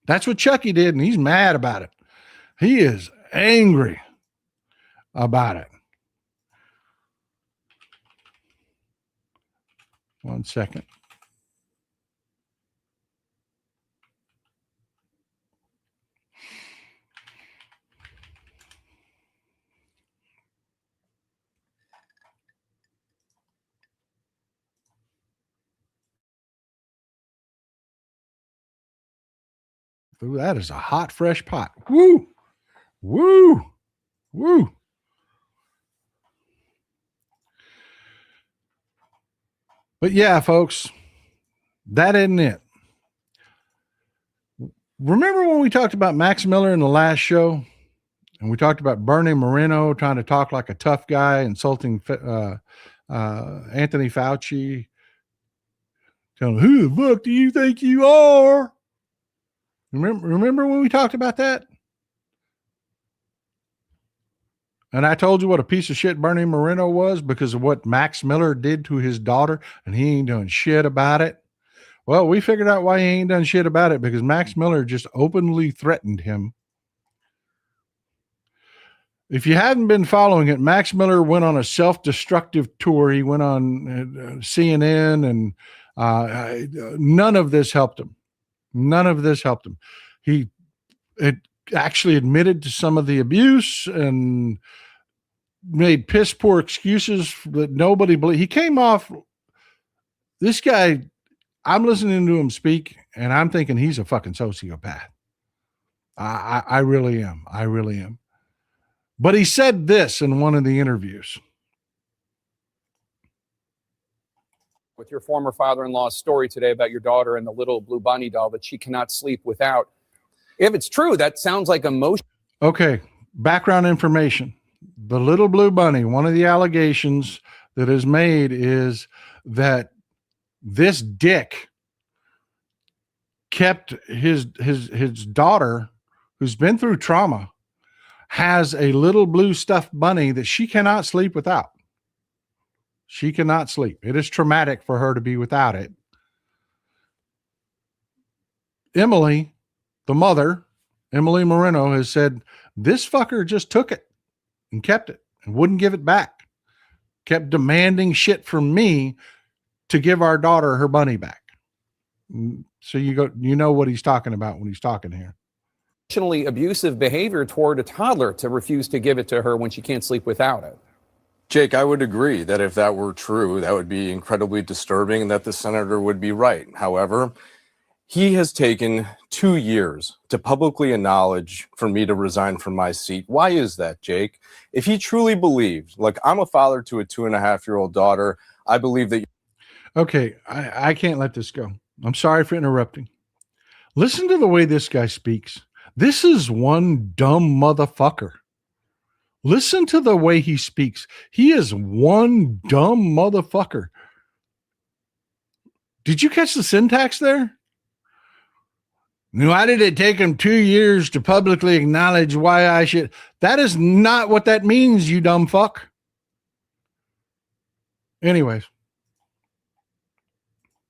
That's what Chucky did, and he's mad about it. He is angry about it. 1 second. Ooh, that is a hot, fresh pot. Woo, woo, woo. But yeah, folks, that isn't it. Remember when we talked about Max Miller in the last show? And we talked about Bernie Moreno trying to talk like a tough guy, insulting Anthony Fauci. Telling him, who the fuck do you think you are? Remember when we talked about that? And I told you what a piece of shit Bernie Moreno was because of what Max Miller did to his daughter, and he ain't doing shit about it. Well, we figured out why he ain't done shit about it, because Max Miller just openly threatened him. If you hadn't been following it, Max Miller went on a self-destructive tour. He went on CNN, and none of this helped him. None of this helped him. He actually admitted to some of the abuse and made piss poor excuses that nobody believed. He came off, this guy, I'm listening to him speak, and I'm thinking he's a fucking sociopath. I really am. I really am. But he said this in one of the interviews. With your former father-in-law's story today about your daughter and the little blue bunny doll that she cannot sleep without. If it's true, that sounds like emotion. Okay, background information. The little blue bunny, one of the allegations that is made is that this dick kept his daughter, who's been through trauma, has a little blue stuffed bunny that she cannot sleep without. She cannot sleep. It is traumatic for her to be without it. Emily, the mother, Emily Moreno, has said, this fucker just took it and kept it and wouldn't give it back. Kept demanding shit from me to give our daughter her bunny back. So you know what he's talking about when he's talking here. Emotionally abusive behavior toward a toddler to refuse to give it to her when she can't sleep without it. Jake, I would agree that if that were true, that would be incredibly disturbing and that the senator would be right. However, he has taken 2 years to publicly acknowledge for me to resign from my seat. Why is that, Jake? If he truly believed, like, I'm a father to a 2.5-year-old daughter, I believe that. Okay, I can't let this go. I'm sorry for interrupting. Listen to the way this guy speaks. This is one dumb motherfucker. Listen to the way he speaks. He is one dumb motherfucker. Did you catch the syntax there? Why did it take him 2 years to publicly acknowledge why I should? That is not what that means, you dumb fuck. Anyways.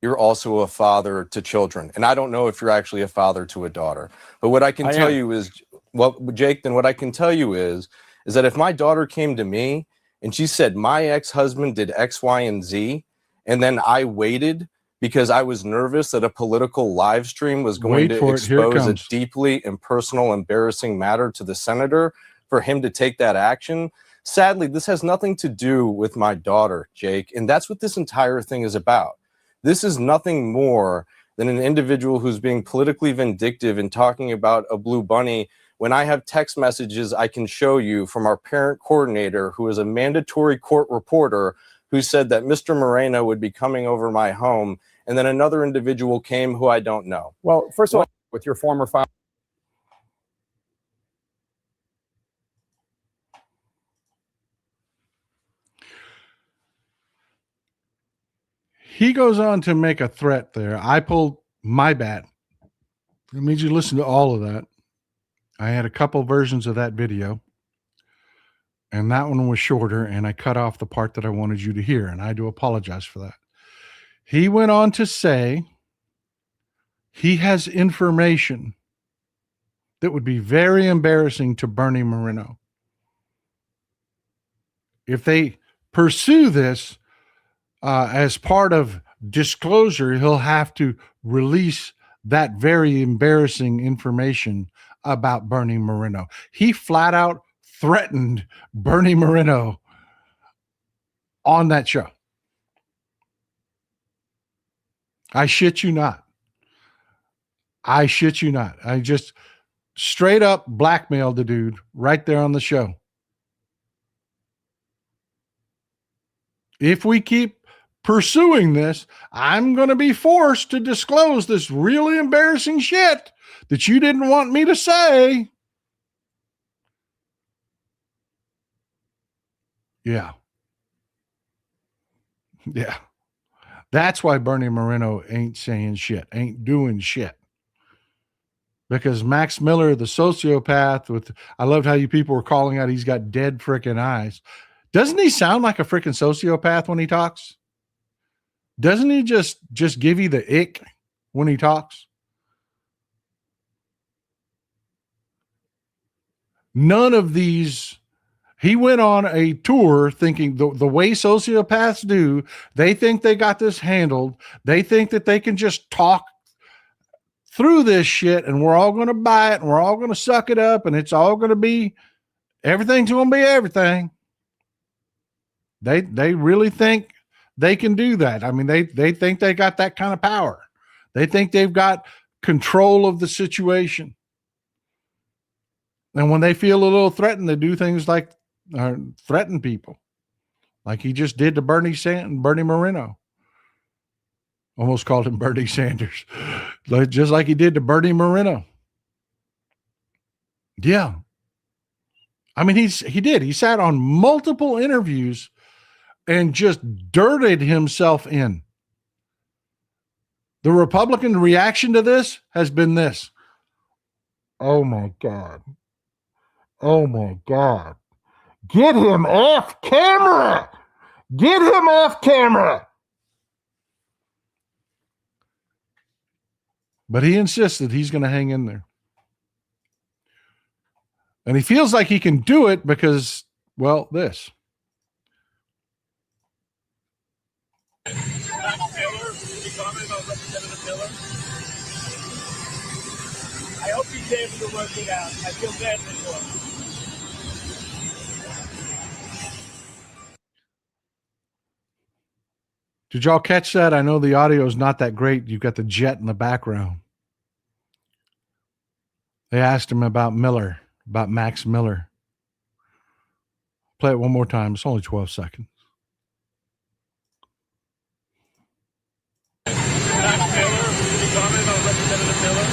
You're also a father to children. And I don't know if you're actually a father to a daughter. But what I can tell you is, well, Jake, then what I can tell you is that if my daughter came to me and she said, my ex-husband did X, Y, and Z, and then I waited because I was nervous that a political live stream was going to expose a deeply impersonal, embarrassing matter to the senator for him to take that action. Sadly, this has nothing to do with my daughter, Jake. And that's what this entire thing is about. This is nothing more than an individual who's being politically vindictive and talking about a blue bunny when I have text messages I can show you from our parent coordinator, who is a mandatory court reporter, who said that Mr. Moreno would be coming over my home, and then another individual came who I don't know. Well, first of all, with your former father. He goes on to make a threat there. I pulled my bad. It means you listen to all of that. I had a couple versions of that video, and that one was shorter, and I cut off the part that I wanted you to hear, and I do apologize for that. He went on to say he has information that would be very embarrassing to Bernie Moreno. If they pursue this as part of disclosure, he'll have to release that very embarrassing information about Bernie Moreno. He flat out threatened Bernie Moreno on that show. I shit you not. I shit you not. I just straight up blackmailed the dude right there on the show. If we keep pursuing this, I'm going to be forced to disclose this really embarrassing shit that you didn't want me to say. Yeah. Yeah. That's why Bernie Moreno ain't saying shit, ain't doing shit. Because Max Miller, the sociopath I loved how you people were calling out he's got dead freaking eyes. Doesn't he sound like a freaking sociopath when he talks? Doesn't he just give you the ick when he talks? None of these. He went on a tour thinking the way sociopaths do, they think they got this handled. They think that they can just talk through this shit and we're all going to buy it and we're all going to suck it up and it's all going to be, everything's going to be everything. They really think they can do that. I mean, they think they got that kind of power. They think they've got control of the situation. And when they feel a little threatened, they do things like threaten people, like he just did to Bernie Moreno. Almost called him Bernie Sanders, just like he did to Bernie Moreno. Yeah, I mean he did. He sat on multiple interviews and just dirted himself in. The Republican reaction to this has been this. Oh my God. Oh my God. Get him off camera. Get him off camera. But he insisted he's going to hang in there. And he feels like he can do it because, well, this. I hope he's able to work it out. I feel badly for him. Did y'all catch that? I know the audio is not that great. You've got the jet in the background. They asked him about Max Miller. Play it one more time. It's only 12 seconds. Max Miller, comment on Representative Miller.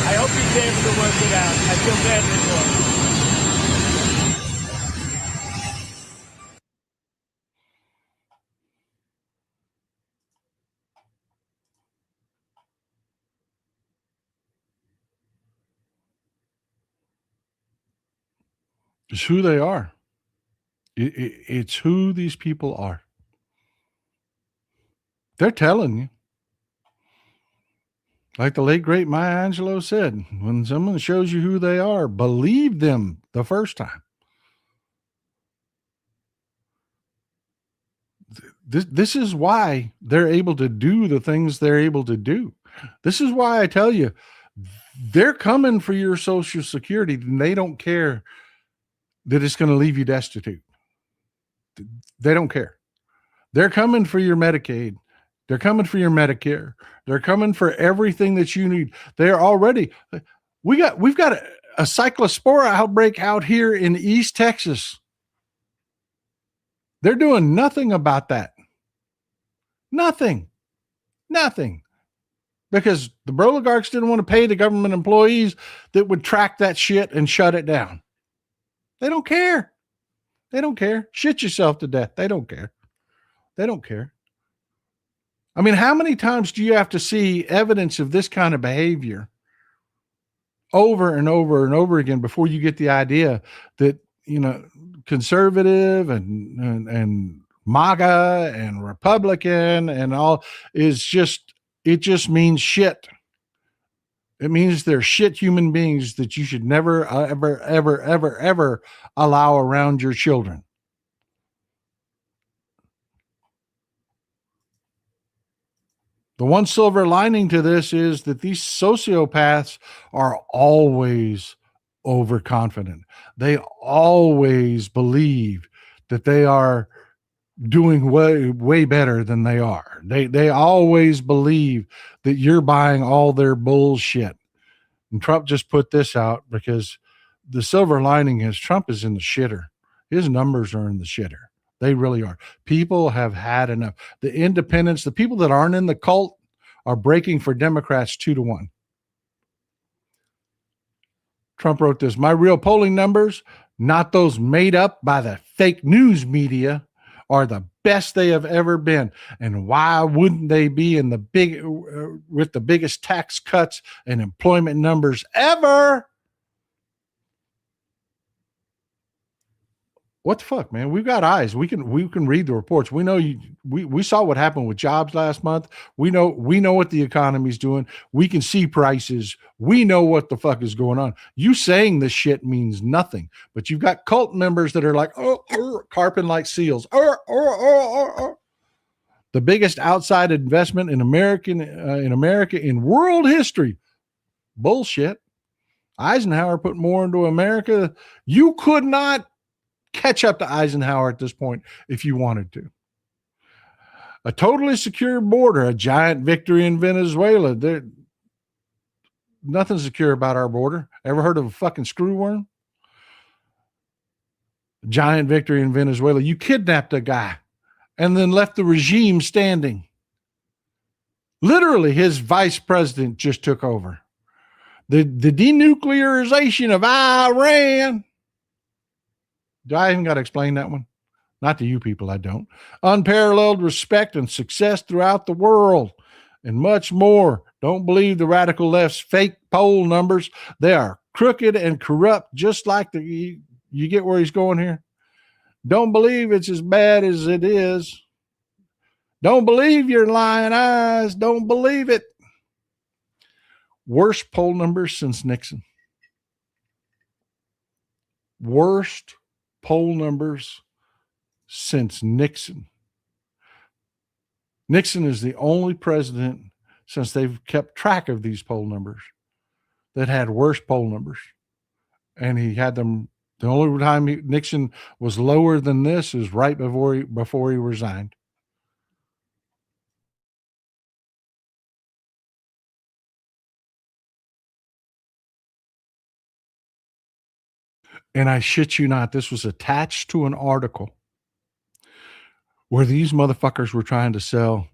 I hope he's able to work it out. I feel badly for him. It's who they are. It's who these people are. They're telling you. Like the late, great Maya Angelou said, when someone shows you who they are, believe them the first time. This is why they're able to do the things they're able to do. This is why I tell you, they're coming for your Social Security and they don't care that it's going to leave you destitute. They don't care. They're coming for your Medicaid. They're coming for your Medicare. They're coming for everything that you need. They're already, we've got a cyclospora outbreak out here in East Texas. They're doing nothing about that. Nothing. Because the oligarchs didn't want to pay the government employees that would track that shit and shut it down. They don't care. Shit yourself to death. They don't care. I mean, how many times do you have to see evidence of this kind of behavior over and over and over again before you get the idea that, conservative and MAGA and Republican and all is just, it just means shit. It means they're shit human beings that you should never, ever allow around your children. The one silver lining to this is that these sociopaths are always overconfident. They always believe that they are doing way better than they are. They always believe that you're buying all their bullshit. And Trump just put this out because the silver lining is Trump is in the shitter. His numbers are in the shitter. They really are. People have had enough. The independents, the people that aren't in the cult are breaking for Democrats 2-1. Trump wrote this: my real polling numbers, not those made up by the fake news media, are the best they have ever been. And why wouldn't they be in the with the biggest tax cuts and employment numbers ever? What the fuck, man? We've got eyes. We can read the reports. We know we saw what happened with jobs last month. We know what the economy's doing. We can see prices. We know what the fuck is going on. You saying this shit means nothing. But you've got cult members that are like, carping like seals. The biggest outside investment in America in world history. Bullshit. Eisenhower put more into America. You could not catch up to Eisenhower at this point if you wanted to. A totally secure border, a giant victory in Venezuela. Nothing's secure about our border. Ever heard of a fucking screw worm? Giant victory in Venezuela. You kidnapped a guy and then left the regime standing. Literally, his vice president just took over. The denuclearization of Iran. Do I even got to explain that one? Not to you people, I don't. Unparalleled respect and success throughout the world and much more. Don't believe the radical left's fake poll numbers. They are crooked and corrupt, just like you get where he's going here? Don't believe it's as bad as it is. Don't believe your lying eyes. Don't believe it. Worst poll numbers since Nixon. Worst poll numbers since Nixon. Nixon is the only president since they've kept track of these poll numbers that had worse poll numbers. And he had them. The only time Nixon was lower than this is right before he resigned. And I shit you not, this was attached to an article where these motherfuckers were trying to sell.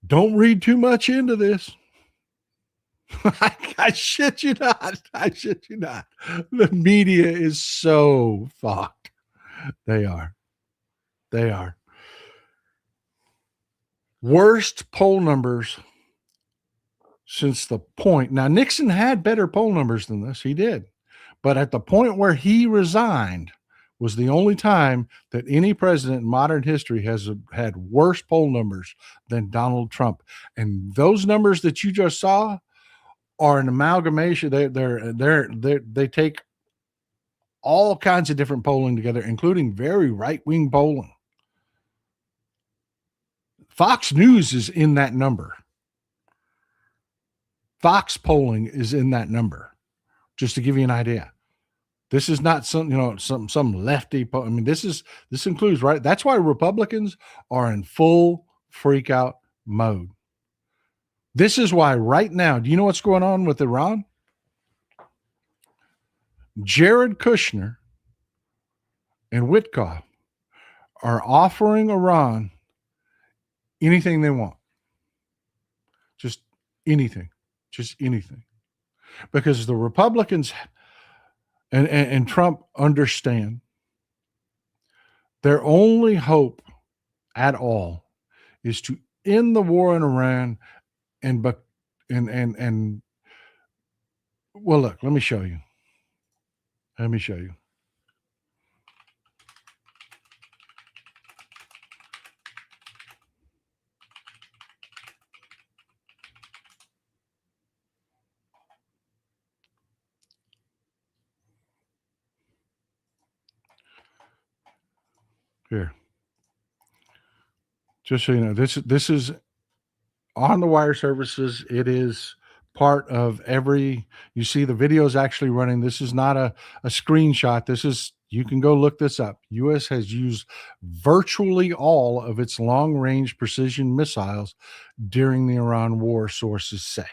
Don't read too much into this. I shit you not. I shit you not. The media is so fucked. They are. They are. Worst poll numbers since the point. Now, Nixon had better poll numbers than this. He did. But at the point where he resigned was the only time that any president in modern history has had worse poll numbers than Donald Trump. And those numbers that you just saw are an amalgamation. They take all kinds of different polling together, including very right-wing polling. Fox News is in that number. Fox polling is in that number, just to give you an idea. This is not some lefty. I mean, this includes, right? That's why Republicans are in full freak out mode. This is why right now, do you know what's going on with Iran? Jared Kushner and Witkoff are offering Iran anything they want. Just anything. Because the Republicans and Trump understand their only hope at all is to end the war in Iran and well, look, let me show you. Here. Just so you know, this is on the wire services. It is part of you see the video is actually running. This is not a screenshot. You can go look this up. U.S. has used virtually all of its long-range precision missiles during the Iran war, sources say.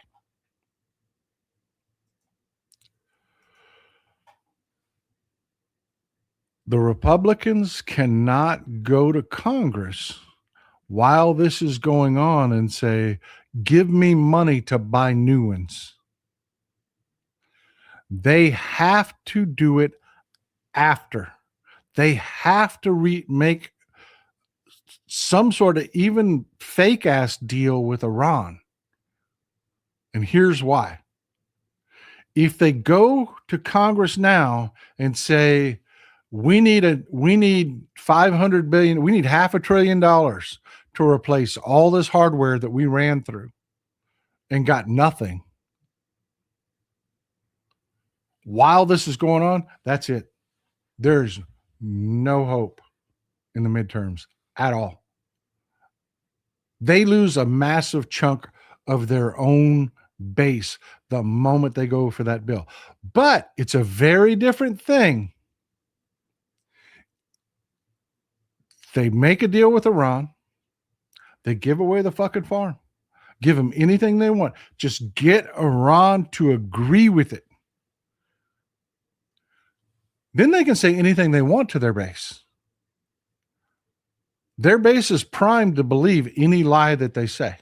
The Republicans cannot go to Congress while this is going on and say, give me money to buy new ones. They have to do it after. They have to make some sort of even fake ass deal with Iran. And here's why. If they go to Congress now and say, we need $500 billion, we need $500 billion to replace all this hardware that we ran through and got nothing. While this is going on, that's it. There's no hope in the midterms at all. They lose a massive chunk of their own base the moment they go for that bill. But it's a very different thing. They make a deal with Iran. They give away the fucking farm. Give them anything they want. Just get Iran to agree with it. Then they can say anything they want to their base. Their base is primed to believe any lie that they say.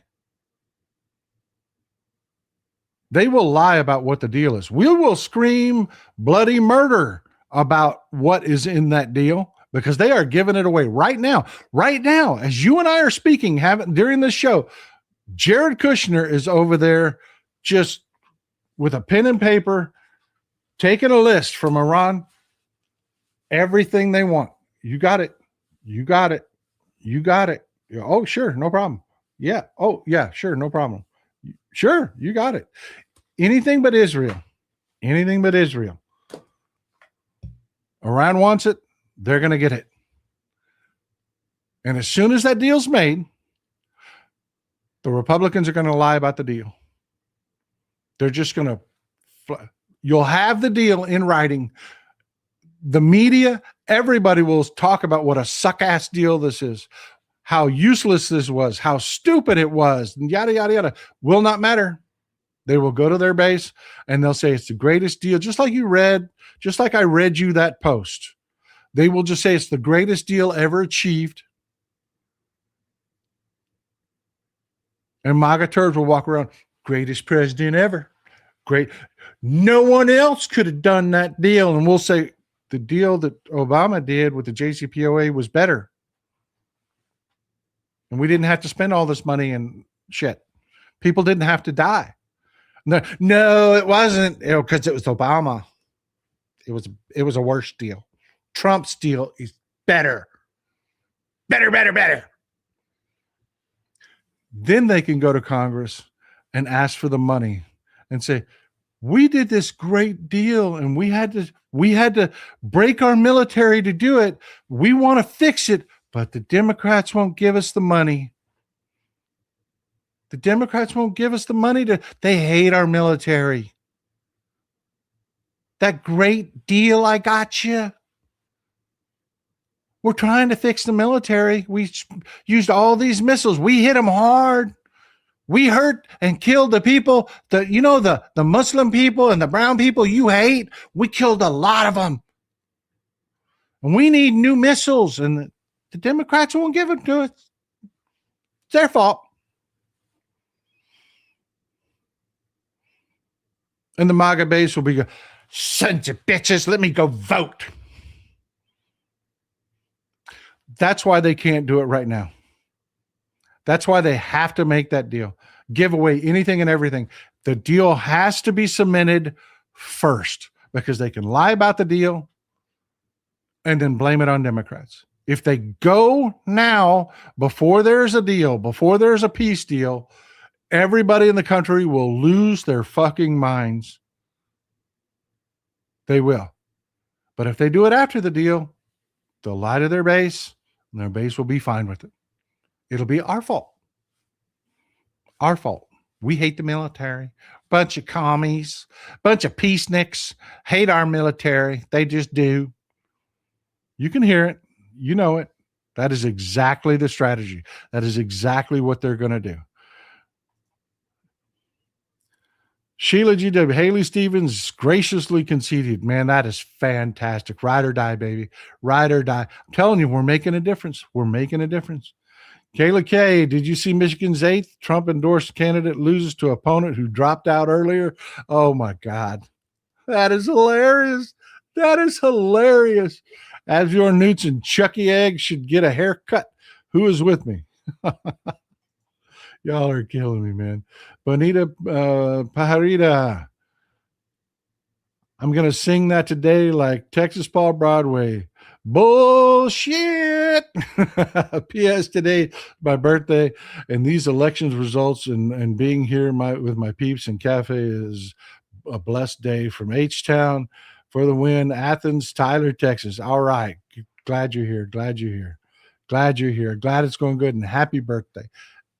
They will lie about what the deal is. We will scream bloody murder about what is in that deal because they are giving it away right now. Right now, as you and I are speaking, during this show, Jared Kushner is over there just with a pen and paper, taking a list from Iran, everything they want. You got it. You got it. You got it. Oh, sure. No problem. Yeah. Oh, yeah. Sure. No problem. Sure. You got it. Anything but Israel. Anything but Israel. Iran wants it. They're going to get it. And as soon as that deal's made, the Republicans are going to lie about the deal. They're just going to, you'll have the deal in writing. The media, everybody will talk about what a suck-ass deal this is, how useless this was, how stupid it was, and yada, yada, yada. Will not matter. They will go to their base, and they'll say it's the greatest deal, just like I read you that post. They will just say it's the greatest deal ever achieved. And MAGA turds will walk around, greatest president ever. Great. No one else could have done that deal. And we'll say, the deal that Obama did with the JCPOA was better. And we didn't have to spend all this money and shit. People didn't have to die. No, it wasn't, because it was Obama. It was a worse deal. Trump's deal is better. Better. Then they can go to Congress and ask for the money and say, we did this great deal and we had to break our military to do it. We want to fix it, but the Democrats won't give us the money. The Democrats won't give us the money they hate our military. That great deal I got you. We're trying to fix the military. We used all these missiles. We hit them hard. We hurt and killed the people, the Muslim people and the brown people you hate. We killed a lot of them. And we need new missiles. And the Democrats won't give them to us. It's their fault. And the MAGA base will be, sons of bitches, let me go vote. That's why they can't do it right now. That's why they have to make that deal. Give away anything and everything. The deal has to be cemented first because they can lie about the deal and then blame it on Democrats. If they go now, before there's a deal, before there's a peace deal, everybody in the country will lose their fucking minds. They will. But if they do it after the deal, they'll lie to their base, and their base will be fine with it. It'll be our fault. Our fault. We hate the military. Bunch of commies, bunch of peaceniks, hate our military. They just do. You can hear it. You know it. That is exactly the strategy. That is exactly what they're going to do. Sheila GW, Haley Stevens graciously conceded. Man, that is fantastic. Ride or die, baby. Ride or die. I'm telling you, we're making a difference. We're making a difference. Kayla K, did you see Michigan's 8th Trump endorsed candidate loses to opponent who dropped out earlier? Oh my God. That is hilarious. That is hilarious. As your Newts and Chucky Egg should get a haircut. Who is with me? Y'all are killing me, man. Bonita Pajarita. I'm going to sing that today like Texas Paul Broadway. Bullshit. P.S. Today, my birthday, and these elections results and being here with my peeps and cafe is a blessed day from H-Town for the win. Athens, Tyler, Texas. All right. Glad you're here. Glad you're here. Glad you're here. Glad it's going good, and happy birthday.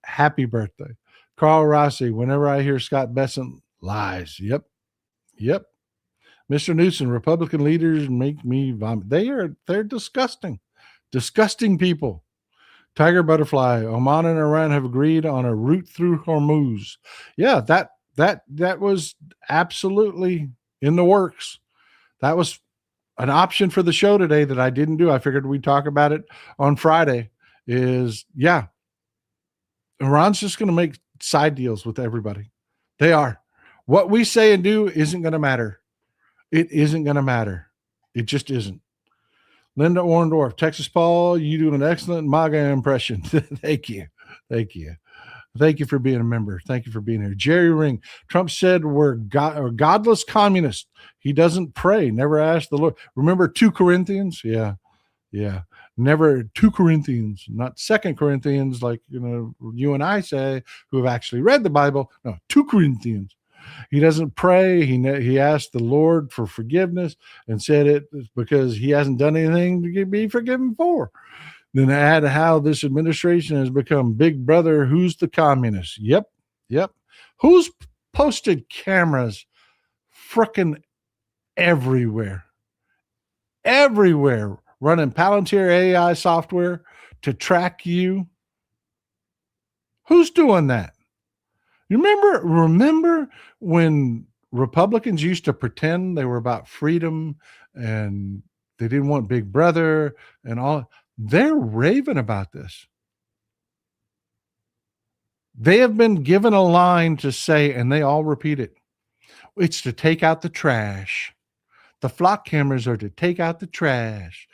Happy birthday. Carl Rossi, whenever I hear Scott Bessent, lies. Yep. Mr. Newsom, Republican leaders make me vomit. They're disgusting. Disgusting people. Tiger Butterfly, Oman and Iran have agreed on a route through Hormuz. Yeah, that was absolutely in the works. That was an option for the show today that I didn't do. I figured we'd talk about it on Friday. Iran's just going to make side deals with everybody. They are. What we say and do isn't going to matter. It isn't going to matter. It just isn't. Linda Orndorff, Texas Paul, you do an excellent MAGA impression. Thank you. Thank you. Thank you for being a member. Thank you for being here. Jerry Ring, Trump said we're godless communists. He doesn't pray, never ask the Lord. Remember 2 Corinthians? Yeah. Never 2 Corinthians, not 2 Corinthians, like you and I say, who have actually read the Bible. No, 2 Corinthians. He doesn't pray. He asked the Lord for forgiveness and said it because he hasn't done anything to be forgiven for. Then add how this administration has become big brother. Who's the communist? Yep. Who's posted cameras frickin' everywhere, running Palantir AI software to track you? Who's doing that? You remember when Republicans used to pretend they were about freedom and they didn't want Big Brother and all? They're raving about this. They have been given a line to say, and they all repeat it. It's to take out the trash. The flock cameras are to take out the trash.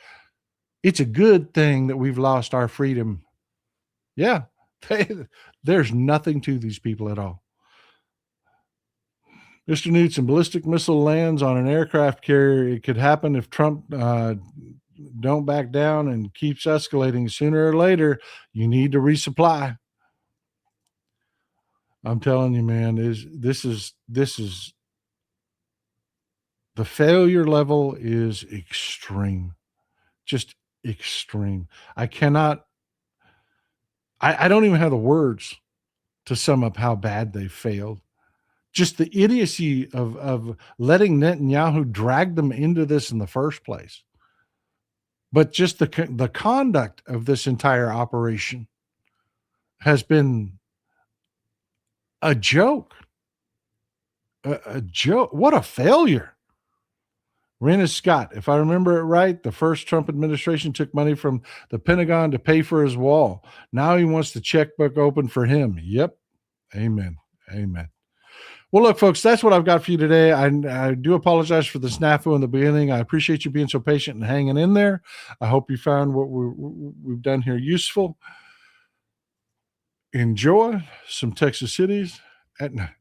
It's a good thing that we've lost our freedom. Yeah. There's nothing to these people at all. Mr. Newton, ballistic missile lands on an aircraft carrier. It could happen if Trump don't back down and keeps escalating. Sooner or later, you need to resupply. I'm telling you, man, this is the failure level is extreme, just extreme. I don't even have the words to sum up how bad they failed. Just the idiocy of letting Netanyahu drag them into this in the first place. But just the conduct of this entire operation has been a joke. A joke. What a failure. Rena Scott, if I remember it right, the first Trump administration took money from the Pentagon to pay for his wall. Now he wants the checkbook open for him. Yep. Amen. Well, look, folks, that's what I've got for you today. I do apologize for the snafu in the beginning. I appreciate you being so patient and hanging in there. I hope you found what we've done here useful. Enjoy some Texas cities at night.